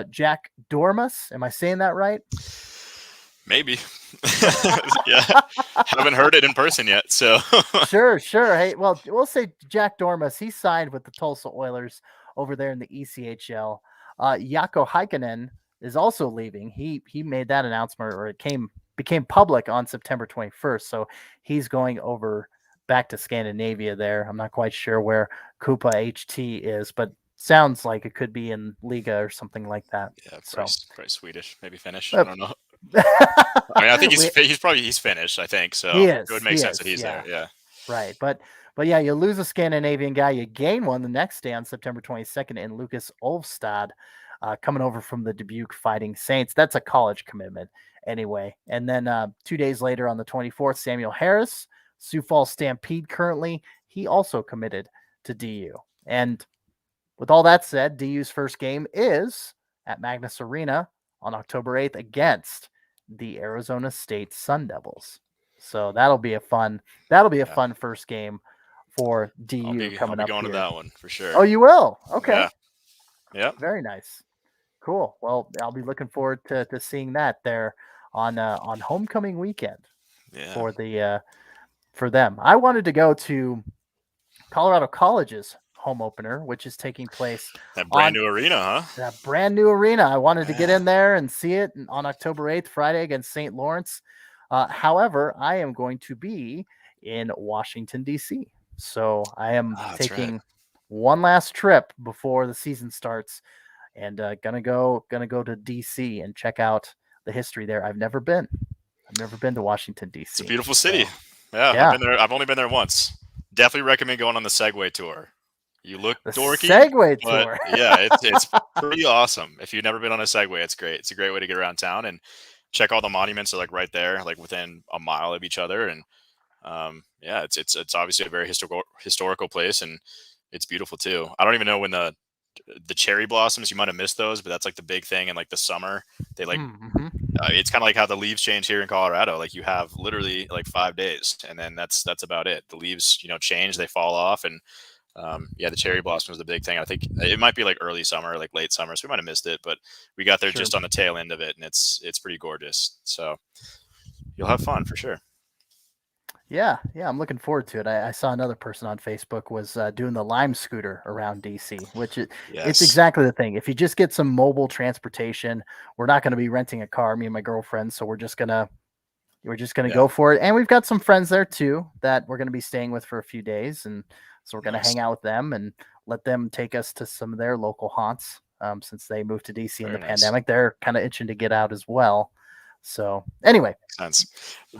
Jack Dormus, am I saying that right? Maybe. Yeah. Haven't heard it in person yet. So Sure. Hey, well, we'll say Jack Dormus. He signed with the Tulsa Oilers over there in the ECHL. Jaakko Heikkinen is also leaving. He made that announcement, or it became public on September 21st. So he's going over back to Scandinavia there. I'm not quite sure where Kupa HT is, but sounds like it could be in Liga or something like that. yeah, So probably Swedish, maybe Finnish. I don't know. I mean, I think he's Finnish, I think. So it would make sense that he's there. Yeah. Right. But yeah, you lose a Scandinavian guy, you gain one the next day on September 22nd in Lucas Olfstad, coming over from the Dubuque Fighting Saints. That's a college commitment anyway. And then 2 days later on the 24th, Samuel Harris, Sioux Falls Stampede currently, he also committed to DU. And with all that said, DU's first game is at Magnus Arena on October 8th against the Arizona State Sun Devils. So that'll be a fun first game for DU I'll be coming up going here. to that one for sure. Oh, you will? Okay. Yeah. Very nice. Cool. Well, I'll be looking forward to seeing that there on homecoming weekend for them. I wanted to go to Colorado College's home opener, which is taking place that brand new arena, huh? That brand new arena. I wanted to get in there and see it on October 8th, Friday, against St. Lawrence. However, I am going to be in Washington, D.C. So I am taking one last trip before the season starts, and gonna go to D.C. and check out the history there. I've never been to Washington, D.C. It's a beautiful city. So, yeah. I've been there. I've only been there once. Definitely recommend going on the Segway tour. You look dorky, Segway tour. Yeah, it's pretty awesome. If you've never been on a Segway, it's great. It's a great way to get around town and check all the monuments are like right there, like within a mile of each other. And yeah, it's obviously a very historical place, and it's beautiful too. I don't even know when the cherry blossoms, you might have missed those, but that's like the big thing in like the summer. They like it's kind of like how the leaves change here in Colorado. Like you have literally like 5 days, and then that's about it. The leaves change, they fall off, and yeah, the cherry blossom was the big thing. I think it might be like early summer, like late summer, so we might have missed it, but we got there just on the tail end of it, and it's pretty gorgeous. So you'll have fun for sure. Yeah, I'm looking forward to it. I saw another person on Facebook was doing the Lime scooter around DC, which it's exactly the thing. If you just get some mobile transportation, we're not going to be renting a car, me and my girlfriend, so we're just gonna go for it. And we've got some friends there too that we're going to be staying with for a few days, and so we're going to hang out with them and let them take us to some of their local haunts. Since they moved to DC in the pandemic, they're kind of itching to get out as well. So anyway, makes sense.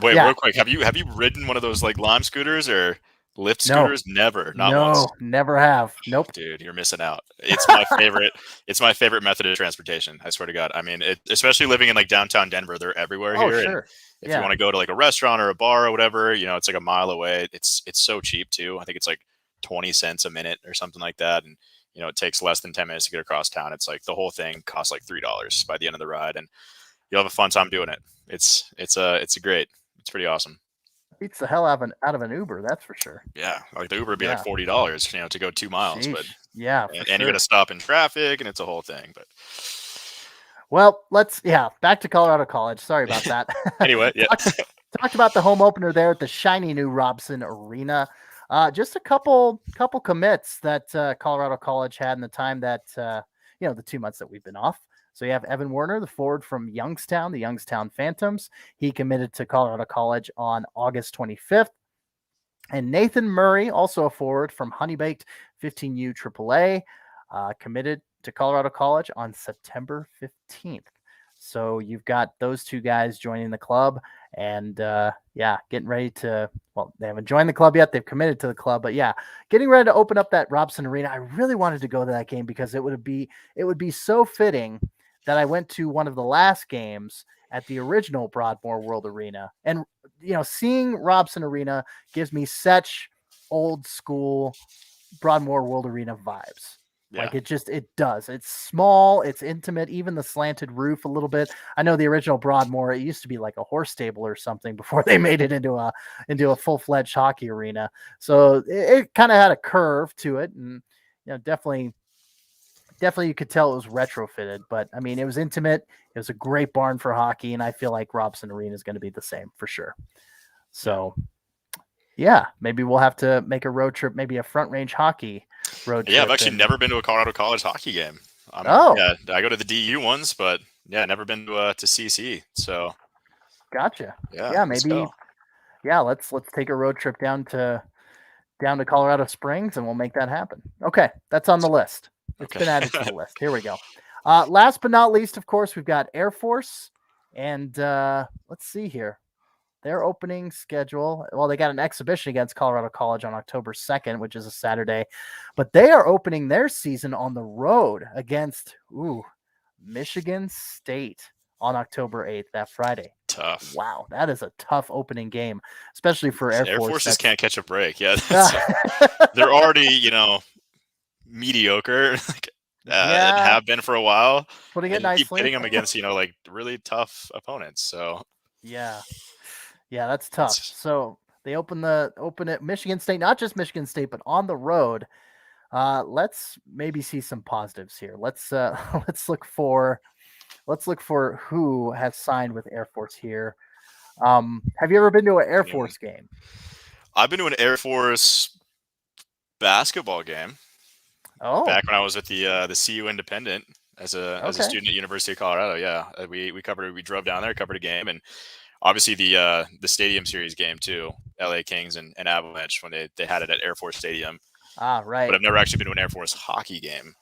Wait, real quick, have you ridden one of those like Lime scooters or lift scooters? Never, not once. Never have. Nope. Dude, you're missing out. It's my favorite. It's my favorite method of transportation. I swear to God. I mean, especially living in like downtown Denver, they're everywhere here. Sure. And if you want to go to like a restaurant or a bar or whatever, it's like a mile away. It's so cheap too. I think it's like 20 cents a minute or something like that, and it takes less than 10 minutes to get across town. It's like the whole thing costs like $3 by the end of the ride, and you'll have a fun time doing it. It's great. It's pretty awesome. Beats the hell out of an Uber, that's for sure. Yeah, like the Uber would be like $40, to go 2 miles. Sheesh. But and you're gonna stop in traffic, and it's a whole thing. But well, back to Colorado College. Sorry about that. Anyway, yeah. Talked about the home opener there at the shiny new Robson Arena. Just a couple commits that Colorado College had in the time that the 2 months that we've been off. So you have Evan Werner, the forward from Youngstown, the Youngstown Phantoms. He committed to Colorado College on August 25th. And Nathan Murray, also a forward from Honeybaked 15U AAA, committed to Colorado College on September 15th. So you've got those two guys joining the club. And getting ready to. Well, they haven't joined the club yet. They've committed to the club, but yeah, getting ready to open up that Robson Arena. I really wanted to go to that game because it would be so fitting that I went to one of the last games at the original Broadmoor World Arena, and seeing Robson Arena gives me such old school Broadmoor World Arena vibes. Yeah. Like it does. It's small, it's intimate, even the slanted roof a little bit. I know the original Broadmoor, it used to be like a horse stable or something before they made it into a full-fledged hockey arena. So it kind of had a curve to it, and definitely you could tell it was retrofitted, but I mean, it was intimate. It was a great barn for hockey, and I feel like Robson Arena is going to be the same for sure. So yeah, maybe we'll have to make a road trip, maybe a Front Range hockey road trip. Yeah, I've actually never been to a Colorado College hockey game. Yeah, I go to the DU ones, but yeah, never been to CC. So gotcha. Yeah, maybe. Yeah, let's take a road trip down to Colorado Springs, and we'll make that happen. Okay, that's on the list. It's been added to the list. Here we go. Last but not least, of course, we've got Air Force, and let's see here. Their opening schedule. Well, they got an exhibition against Colorado College on October 2nd, which is a Saturday, but they are opening their season on the road against Michigan State on October 8th, that Friday. Tough. Wow, that is a tough opening game, especially for Air Force. Air Forces can't catch a break. Yeah, they're already mediocre. And have been for a while. Putting it nicely. Keep hitting them against like really tough opponents. So yeah, that's tough. So they open it Michigan State, not just Michigan State, but on the road. Let's maybe see some positives here. Let's look for who has signed with Air Force here. Have you ever been to an Air Force game? I've been to an Air Force basketball game. Oh, back when I was at the CU Independent as a student at University of Colorado. Yeah, we drove down there, covered a game, and obviously the Stadium Series game too, LA Kings and Avalanche when they had it at Air Force Stadium. Right. But I've never actually been to an Air Force hockey game.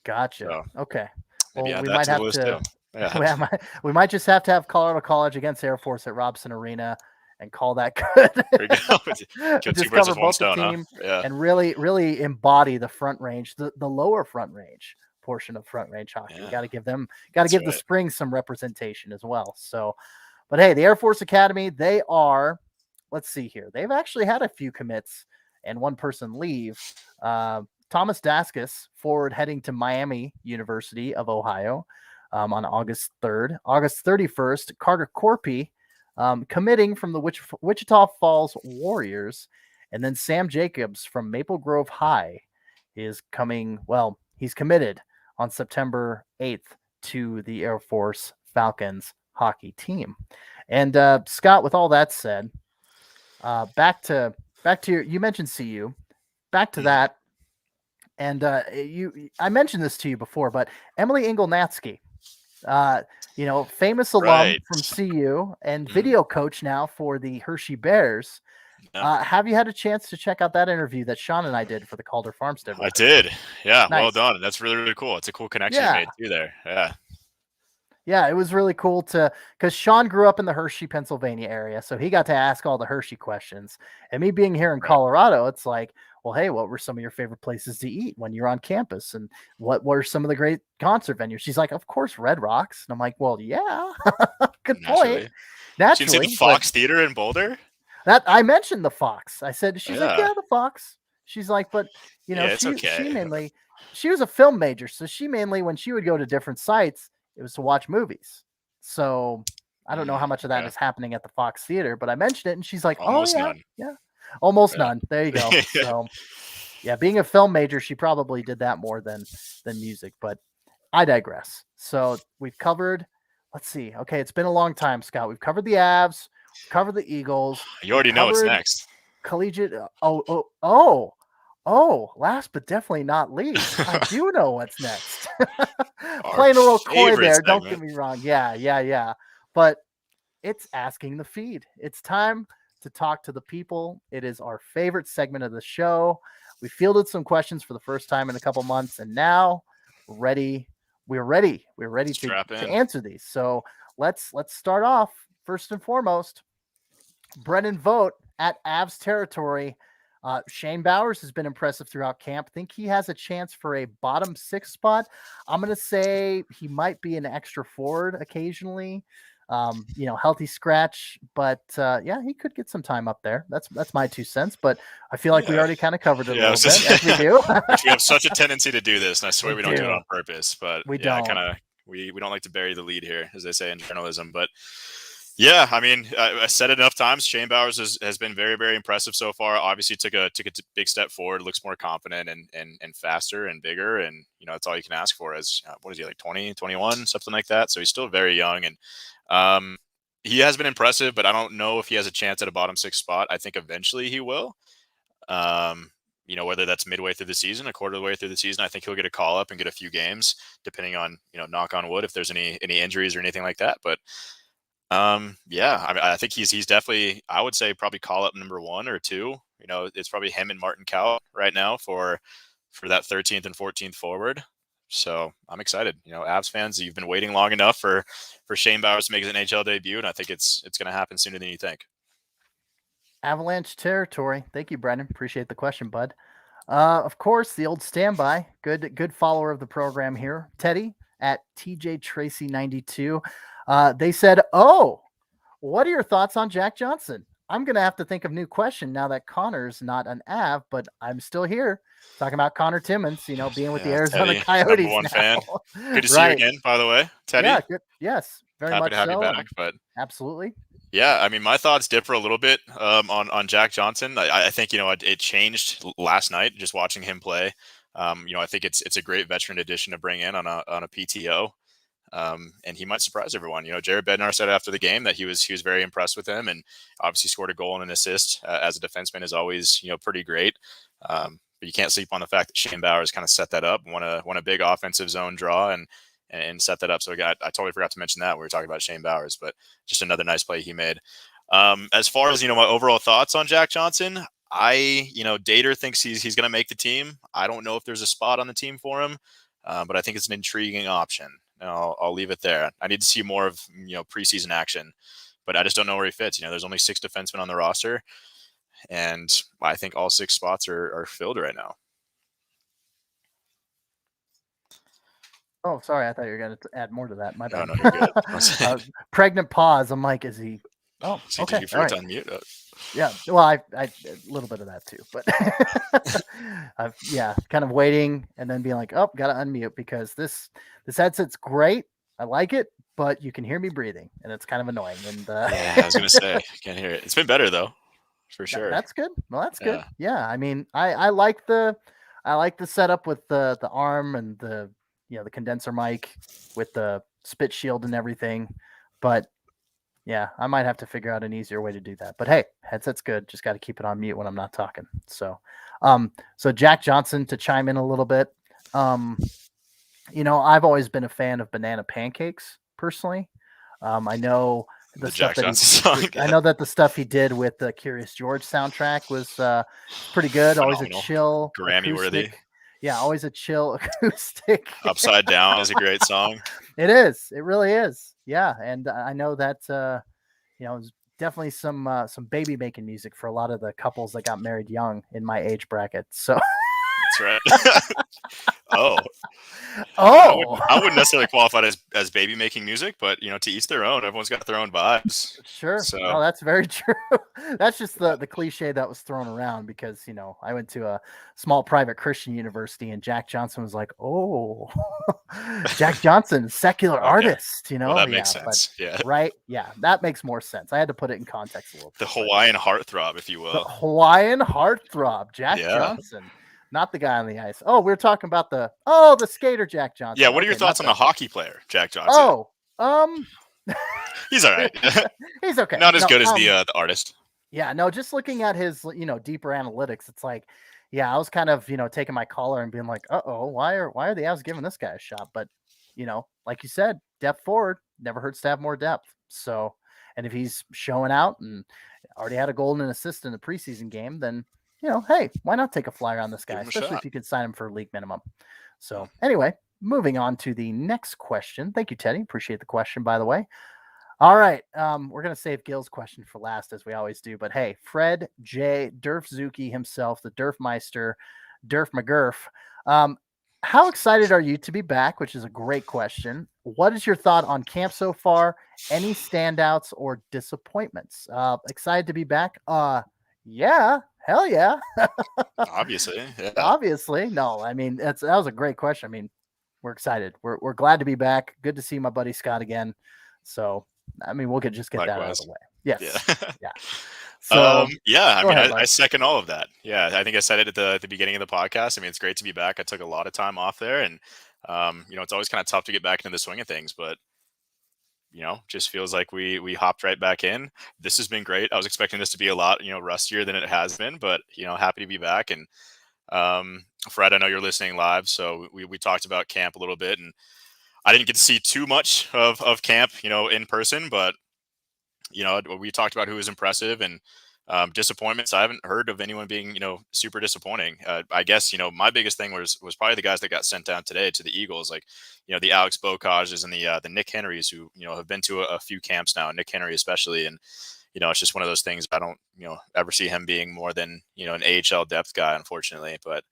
Gotcha. So okay. Well, we might have to. Yeah. We might just have to have Colorado College against Air Force at Robson Arena and call that good. There you go. Just cover both the team and really embody the Front Range, the lower Front Range portion of Front Range hockey. You got to give the Springs some representation as well. So, but hey, the Air Force Academy, they are. Let's see here. They've actually had a few commits and one person leave. Thomas Daskus, forward heading to Miami University of Ohio on August 3rd. August 31st, Carter Corpy committing from the Wichita Falls Warriors. And then Sam Jacobs from Maple Grove High is coming. Well, he's committed on September 8th to the Air Force Falcons hockey team. And Scott, with all that said, back to you mentioned CU. Back to that. And I mentioned this to you before, but Emily Engelnatsky, famous alum from CU and video coach now for the Hershey Bears. Have you had a chance to check out that interview that Sean and I did for the Calder Farmstead? I did. Yeah. Nice. Well done. That's really, really cool. It's a cool connection you made too there. Yeah. Yeah, it was really cool because Sean grew up in the Hershey, Pennsylvania area, so he got to ask all the Hershey questions. And me being here in Colorado, it's like, well, hey, what were some of your favorite places to eat when you're on campus? And what were some of the great concert venues? She's like, of course, Red Rocks. And I'm like, well, yeah, good point. Naturally. She said the Fox Theater in Boulder? That I mentioned the Fox. I said, she's like, yeah, the Fox. She's like, but, she was a film major. So she mainly, when she would go to different sites, it was to watch movies. So I don't know how much of that is happening at the Fox Theater, but I mentioned it and she's like, almost none. There you go. So yeah, being a film major, she probably did that more than music, but I digress. So we've covered, let's see. Okay. It's been a long time, Scott. We've covered the Avs, covered the Eagles. You already know what's next. Collegiate. Last but definitely not least, I do know what's next. Playing a little coy there. Segment. Don't get me wrong. Yeah. But it's asking the feed. It's time to talk to the people. It is our favorite segment of the show. We fielded some questions for the first time in a couple months, and now we're ready. We're ready to answer these. So let's start off first and foremost. Brennan Vogt at Avs territory. Shane Bowers has been impressive throughout camp. Think he has a chance for a bottom 6 spot. I'm going to say he might be an extra forward occasionally. Healthy scratch, but yeah, he could get some time up there. That's my 2 cents, but I feel like we already kind of covered it a little bit, as we do. Which we have such a tendency to do this, and I swear we don't do it on purpose. But we yeah, don't. We don't like to bury the lead here, as they say in journalism. But yeah, I mean, I said it enough times. Shane Bowers has been very, very impressive so far. Obviously, took a big step forward. Looks more confident and faster and bigger. And that's all you can ask for. As what is he, like 20, 21, something like that? So he's still very young, and he has been impressive. But I don't know if he has a chance at a bottom 6 spot. I think eventually he will. Whether that's midway through the season, a quarter of the way through the season, I think he'll get a call up and get a few games, depending on knock on wood, if there's any injuries or anything like that. But yeah, I mean, I think he's definitely, I would say, probably call up number 1 or 2. It's probably him and Martin Kaut right now for that 13th and 14th forward. So I'm excited. Avs fans, you've been waiting long enough for Shane Bowers to make his NHL debut, and I think it's going to happen sooner than you think. Avalanche territory. Thank you, Brendan. Appreciate the question, bud. Of course, the old standby. Good follower of the program here. Teddy at TJ Tracy 92. They said, "Oh, what are your thoughts on Jack Johnson?" I'm gonna have to think of a new question now that Connor's not an Av, but I'm still here talking about Connor Timmons. Being with the Arizona Teddy, Coyotes. number 1 now. fan. Good to see you again, by the way, Teddy. Yeah, good. Yes, very happy much to have so. you back. But absolutely. Yeah, I mean, my thoughts differ a little bit on Jack Johnson. I think it changed last night just watching him play. I think it's a great veteran addition to bring in on a PTO, and he might surprise everyone. Jared Bednar said after the game that he was very impressed with him, and obviously scored a goal and an assist. As a defenseman is always pretty great. But you can't sleep on the fact that Shane Bowers kind of set that up, won a big offensive zone draw, and set that up. So I totally forgot to mention that when we were talking about Shane Bowers, but just another nice play he made. As far as, my overall thoughts on Jack Johnson, Dater thinks he's going to make the team. I don't know if there's a spot on the team for him, but I think it's an intriguing option. I'll leave it there. I need to see more of, preseason action, but I just don't know where he fits. There's only 6 defensemen on the roster, and I think all 6 spots are filled right now. Oh, sorry. I thought you were going to add more to that. My bad. No, you're good. Pregnant pause. I'm like, is he? Oh, so okay. Did you forget to unmute? Yeah. Well, I a little bit of that too, but kind of waiting and then being like, oh, got to unmute because this headset's great. I like it, but you can hear me breathing, and it's kind of annoying. And yeah, I was gonna say, I can't hear it. It's been better though, for sure. That's good. Well, that's good. Yeah. I mean, I like the setup with the arm and the the condenser mic with the spit shield and everything, but yeah, I might have to figure out an easier way to do that. But hey, headset's good. Just got to keep it on mute when I'm not talking. So, so Jack Johnson, to chime in a little bit. I've always been a fan of banana pancakes personally. I know the stuff that song, I know that the stuff he did with the Curious George soundtrack was pretty good. Phenomenal. Always a chill, Grammy worthy. Yeah, always a chill acoustic. Upside Down is a great song. It is. It really is. Yeah, and I know that there's definitely some baby making music for a lot of the couples that got married young in my age bracket. So that's right. I wouldn't necessarily qualify it as baby making music, but to each their own. Everyone's got their own vibes. Sure. So no, that's very true. That's just the cliche that was thrown around because I went to a small private Christian university and Jack Johnson was like, oh, Jack Johnson, secular artist. Well, that makes sense. Yeah. Right. Yeah, that makes more sense. I had to put it in context a little bit. The Hawaiian heartthrob, if you will. The Hawaiian heartthrob, Jack Johnson. Not the guy on the ice. Oh, we're talking about the skater Jack Johnson. Yeah, what are your thoughts on the hockey player, Jack Johnson? He's all right. He's okay. Not as good as the artist. Yeah, no, just looking at his, deeper analytics, it's like, yeah, I was kind of, taking my collar and being like, why are the Avs giving this guy a shot? But, like you said, depth forward never hurts to have more depth. So, and if he's showing out and already had a goal and an assist in the preseason game, then hey, why not take a flyer on this guy, especially if you could sign him for league minimum. So anyway, moving on to the next question. Thank you, Teddy. Appreciate the question, by the way. All right. We're gonna save Gil's question for last, as we always do. But hey, Fred J. Durfzuki himself, the Durfmeister, Durf McGurf. Um, how excited are you to be back? Which is a great question. What is your thought on camp so far? Any standouts or disappointments? Excited to be back? Yeah, hell yeah. Obviously, yeah. Obviously, no. I mean, that was a great question. I mean, we're excited. We're glad to be back. Good to see my buddy Scott again. So, I mean, we'll just get that out of Likewise. the way. Yeah. Yes. Yeah. So, Yeah, I go mean, ahead, bud. I second all of that. Yeah, I think I said it at the beginning of the podcast. I mean, it's great to be back. I took a lot of time off there, and it's always kind of tough to get back into the swing of things, but just feels like we hopped right back in. This has been great. I was expecting this to be a lot, rustier than it has been, but happy to be back. And Fred, I know you're listening live, so we talked about camp a little bit, and I didn't get to see too much of camp, in person, but we talked about who was impressive and disappointments. I haven't heard of anyone being, super disappointing. I guess, my biggest thing was probably the guys that got sent down today to the Eagles, like, the Alex Bocages and the Nick Henrys who, have been to a few camps now, Nick Henry especially. And, it's just one of those things. I don't, ever see him being more than, an AHL depth guy, unfortunately. But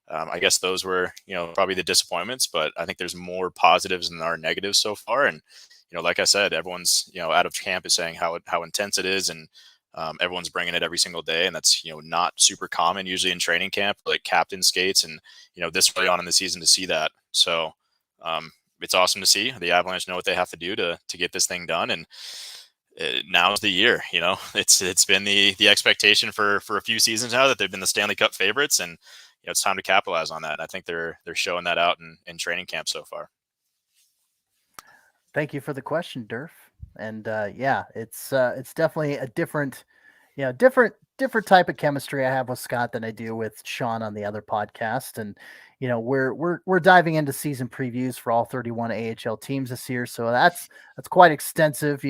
I guess those were, probably the disappointments, but I think there's more positives than there are negatives so far. And, like I said, everyone's, out of camp is saying how intense it is. And everyone's bringing it every single day. And that's, not super common usually in training camp, like captain skates and, this early on in the season to see that. So it's awesome to see. The Avalanche know what they have to do to get this thing done. And now's the year, it's been the expectation for a few seasons now that they've been the Stanley Cup favorites, and it's time to capitalize on that. And I think they're showing that out in training camp so far. Thank you for the question, Durf. And yeah, it's definitely a different, different type of chemistry I have with Scott than I do with Sean on the other podcast. And we're diving into season previews for all 31 AHL teams this year, so that's quite extensive.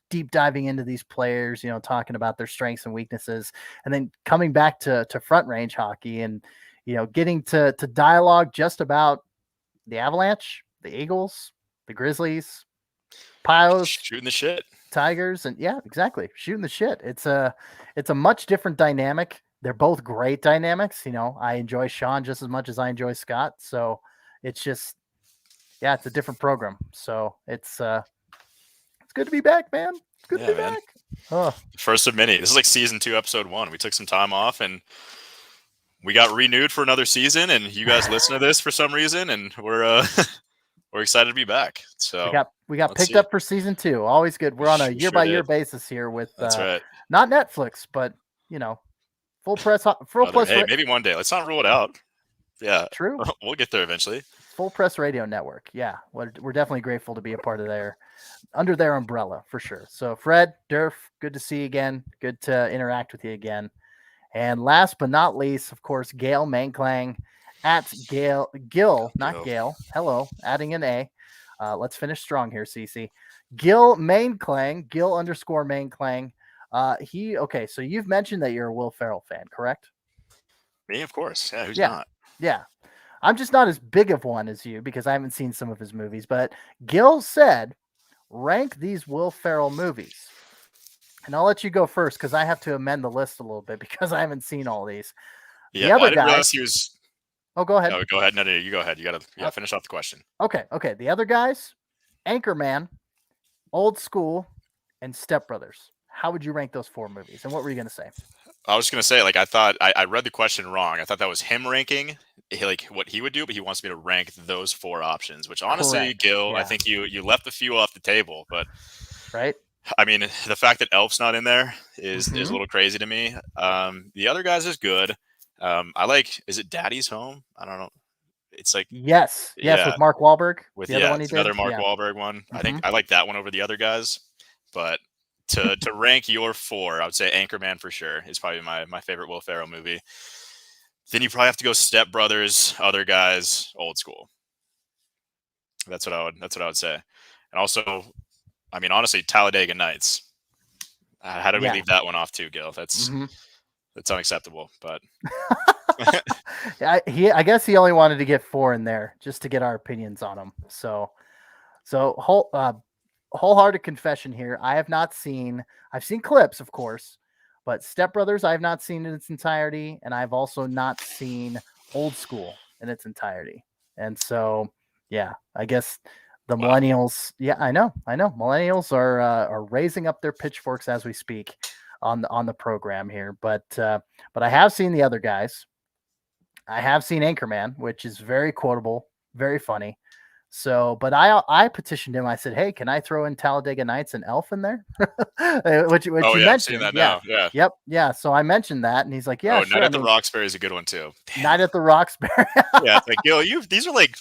Deep diving into these players, talking about their strengths and weaknesses, and then coming back to front range hockey and getting to dialogue just about the Avalanche, the Eagles, the Grizzlies, Pios, Shooting the shit. Tigers, and yeah, exactly, shooting the shit. It's a much different dynamic. They're both great dynamics. I enjoy Sean just as much as I enjoy Scott. So it's just, yeah, it's a different program. So it's good to be back, man. It's good to be back. Oh. First of many. This is like season 2, episode 1. We took some time off and we got renewed for another season. And you guys listen to this for some reason, and we're excited to be back. So we got picked up for season 2. Always good. We're on a year by year basis here with that's right. Not Netflix, but full press. Hey, maybe one day. Let's not rule it out. Yeah, true. We'll get there eventually. Full Press Radio Network. Yeah, we're definitely grateful to be a part of under their umbrella for sure. So Fred, Durf, good to see you again. Good to interact with you again. And last but not least, of course, Gail Mainklang at Gil, not Gail. Hello, adding an A. Let's finish strong here, CC. Gil Mainklang, Gil _ Mainklang. Okay, so you've mentioned that you're a Will Ferrell fan, correct? Me, of course. Yeah, who's not? Yeah. I'm just not as big of one as you because I haven't seen some of his movies, but Gil said, rank these Will Ferrell movies. And I'll let you go first because I have to amend the list a little bit because I haven't seen all these. Yeah, the other I didn't guy, realize he was... Oh, go ahead. No, go ahead. No, you go ahead. You got to finish off the question. Okay. The other guys, Anchorman, Old School, and Step Brothers. How would you rank those 4 movies? And what were you going to say? I was going to say, like, I thought I read the question wrong. I thought that was him ranking like what he would do, but he wants me to rank those 4 options, which honestly, correct. Gil, Yeah. I think you left a few off the table, but right. I mean, the fact that Elf's not in there is a little crazy to me. The other guys is good. I like, is it Daddy's Home? I don't know. It's like yes, with Mark Wahlberg. With it's another Mark Wahlberg one. I think I like that one over the other guys. But to rank your 4, I would say Anchorman for sure is probably my favorite Will Ferrell movie. Then you probably have to go Step Brothers, other guys, Old School. That's what I would say. And also, I mean, honestly, Talladega Nights. How did we leave that one off too, Gil? That's unacceptable. But I guess he only wanted to get 4 in there just to get our opinions on them. So wholehearted confession here. I've seen clips, of course, but Step Brothers I have not seen in its entirety, and I've also not seen Old School in its entirety. And so, yeah, I guess the Wow. millennials. Yeah, I know. Millennials are raising up their pitchforks as we speak on the program here. But I have seen the other guys. I have seen Anchorman, which is very quotable, very funny. So, but I petitioned him. I said, "Hey, can I throw in Talladega Nights and Elf in there?" which Oh you yeah, I'm seeing mentioned, that yeah, now. Yeah. yep, yeah. So I mentioned that, and he's like, "Yeah, Oh, sure." Night I at the mean, Roxbury is a good one too. Damn. Night at the Roxbury. Yeah, it's like, yo, these are like,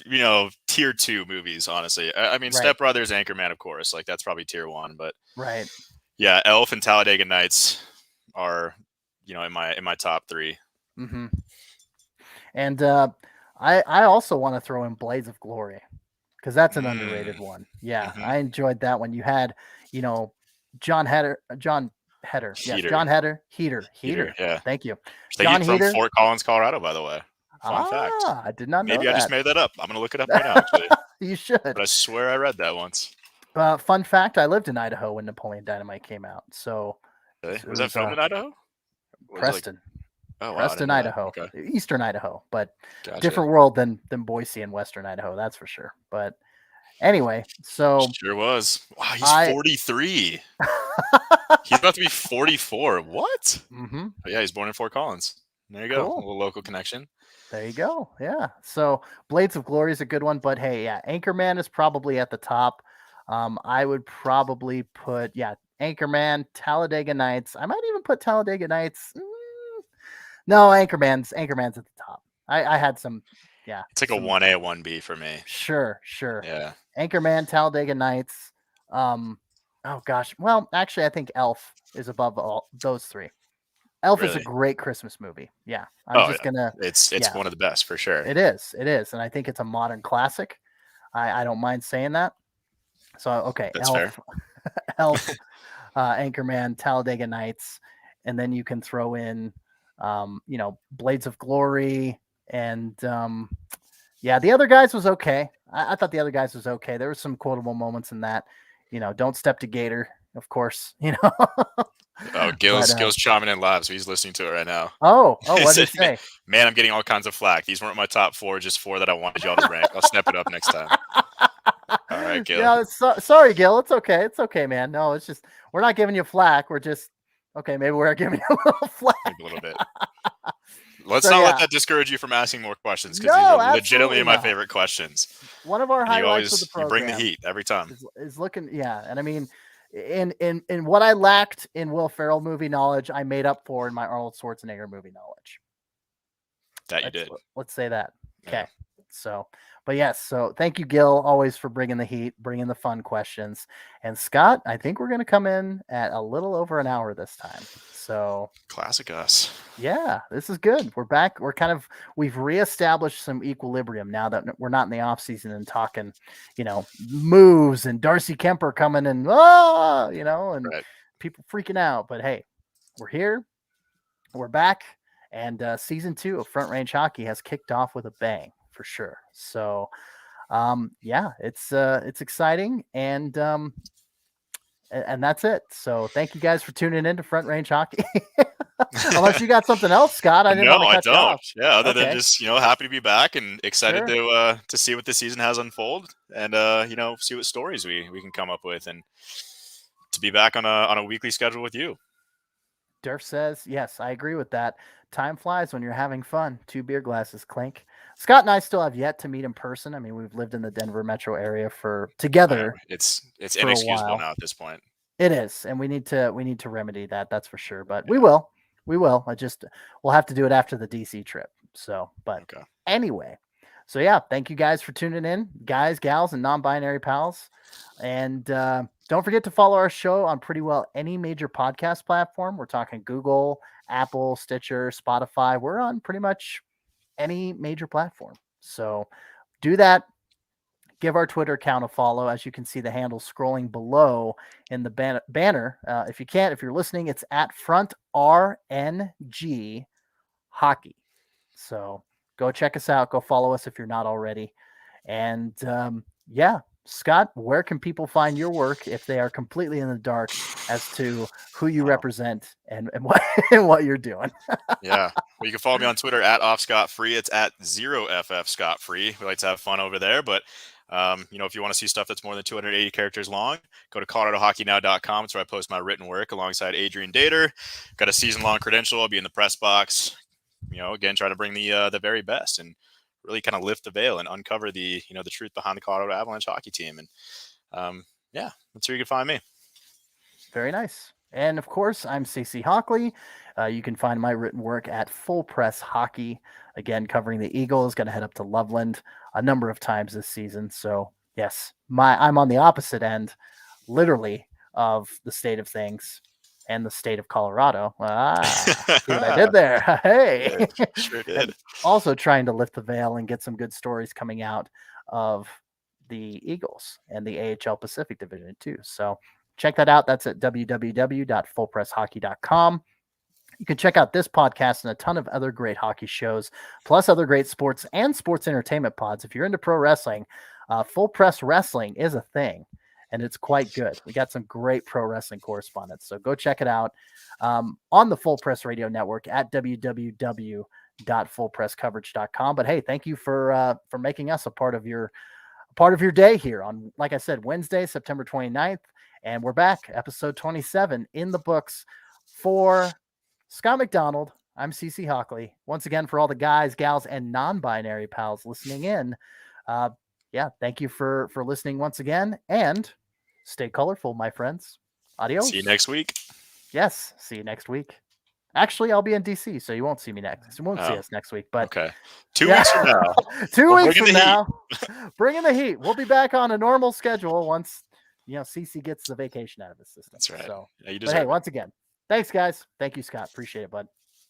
tier 2 movies, honestly. I mean, Right, Step Brothers, Anchorman, of course, like that's probably tier 1, but right. yeah, Elf and Talladega Nights are, in my top 3. Hmm. And I also want to throw in Blades of Glory because that's an underrated Mm. one. Yeah, Hmm. I enjoyed that one. You had, you know, John Heder. Yes, Heater, John Heder. Heater, Heater. yeah. Thank you, Thank you John from Heater. Fort Collins, Colorado, by the way. Fun fact. Ah, I did not know Maybe I just that. made that up. I'm gonna look it up right now, actually. You should. But I swear I read that once. Fun fact: I lived in Idaho when Napoleon Dynamite came out, so Really? it Was that was filmed in Idaho? Was it like? Preston, Oh wow, I didn't know that. Idaho, Okay, Eastern Idaho, but gotcha. different world than Boise and Western Idaho. That's for sure. But anyway, so Sure was. Wow, he's I 43. He's about to be 44. What? hmm But yeah, he's born in Fort Collins. There you go. A cool. little local connection. There you go. Yeah. So Blades of Glory is a good one, but hey, yeah, Anchorman is probably at the top. I would probably put Anchorman, Talladega Nights. I might even put Talladega Nights. No, Anchorman's at the top. I had some, It's like a some 1A, 1B for me. sure. Yeah. Anchorman, Talladega Nights. Oh gosh. Well, actually, I think Elf is above all those three. Elf is a Really? great Christmas movie. Yeah, I'm Oh just yeah. gonna. It's Yeah, one of the best for sure. it is. It is, and I think it's a modern classic. I don't mind saying that. So okay, That's fair. Elf, Elf, Anchorman, Talladega Nights, and then you can throw in, Blades of Glory, and the other guys was okay. I thought the other guys was okay. There were some quotable moments in that. Don't step to Gator, of course. Oh, But Gil's chiming in live, so he's listening to it right now. what did he say? Man, I'm getting all kinds of flack. These weren't my top 4, just 4 that I wanted y'all to rank. I'll step it up next time. All right, Gil. Yeah, sorry, Gil. It's okay. It's okay, man. No, it's just we're not giving you flack. We're just okay. Maybe we're giving you a little flack. Maybe a little bit. Let's So, not yeah. let that discourage you from asking more questions because No, these are legitimately absolutely my not. favorite questions. One of our And highlights of the you bring the program heat every time. is looking, and I mean, in what I lacked in Will Ferrell movie knowledge, I made up for in my Arnold Schwarzenegger movie knowledge. That you did. Let's say that. Okay. Yeah. So, but yes, so thank you, Gil, always for bringing the heat, bringing the fun questions. And Scott, I think we're going to come in at a little over an hour this time. So, Classic us. yeah, this is good. We're back. We've reestablished some equilibrium now that we're not in the off season and talking, moves and Darcy Kemper coming and and Right. people freaking out. But hey, we're here. We're back. And season 2 of Front Range Hockey has kicked off with a bang for sure. So, it's exciting, and that's it. So, thank you guys for tuning in to Front Range Hockey. Unless you got something else, Scott, I didn't No, want to I cut you off. don't. Yeah, other than Okay. just happy to be back and excited Sure. to see what the season has unfold and see what stories we can come up with and to be back on a weekly schedule with you. Durf says, yes, I agree with that. Time flies when you're having fun. 2 beer glasses clink. Scott and I still have yet to meet in person. I mean, we've lived in the Denver metro area together It's for a inexcusable while. now at this point. It is, and we need to remedy that. That's for sure. But we will. We'll have to do it after the DC trip. So, but Okay. anyway, so yeah, thank you guys for tuning in, guys, gals, and non-binary pals. And don't forget to follow our show on pretty well any major podcast platform. We're talking Google, Apple, Stitcher, Spotify. We're on pretty much any major platform. So do that. Give our Twitter account a follow. As you can see, the handle scrolling below in the banner. If you're listening, it's at Front RNG Hockey. So go check us out. Go follow us if you're not already. And Scott, where can people find your work if they are completely in the dark as to who you represent and what and what you're doing? Yeah. Well, you can follow me on Twitter at offscottfree. It's at 0FFScottFree. We like to have fun over there. But, if you want to see stuff that's more than 280 characters long, go to coloradohockeynow.com. It's where I post my written work alongside Adrian Dater. Got a season-long credential. I'll be in the press box. Again, trying to bring the very best and really kind of lift the veil and uncover the truth behind the Colorado Avalanche hockey team. And that's where you can find me. Very nice. And of course, I'm CC Hawkley. You can find my written work at Full Press Hockey. Again, covering the Eagles. Going to head up to Loveland a number of times this season. So yes, I'm on the opposite end, literally, of the state of things and the state of Colorado. See what I did there? Hey, sure did. Also trying to lift the veil and get some good stories coming out of the Eagles and the AHL Pacific Division too. So check that out. That's at www.fullpresshockey.com. You can check out this podcast and a ton of other great hockey shows, plus other great sports and sports entertainment pods. If you're into pro wrestling, Full Press Wrestling is a thing, and it's quite good. We got some great pro wrestling correspondents, so go check it out on the Full Press Radio Network at www.fullpresscoverage.com. But hey, thank you for making us a part of your day here on, like I said, Wednesday, September 29th. And we're back, episode 27 in the books. For Scott McDonald, I'm CC Hawkley. Once again, for all the guys, gals, and non-binary pals listening in, thank you for listening once again. And stay colorful, my friends. Adios. See you next week. Yes, see you next week. Actually, I'll be in DC, so you won't see me next. You won't see us next week. But okay, 2 weeks from now. 2 weeks from now, bringing the heat. We'll be back on a normal schedule once CC gets the vacation out of his system. That's right. So, yeah, you but hey, once again, thanks, guys. Thank you, Scott. Appreciate it, bud.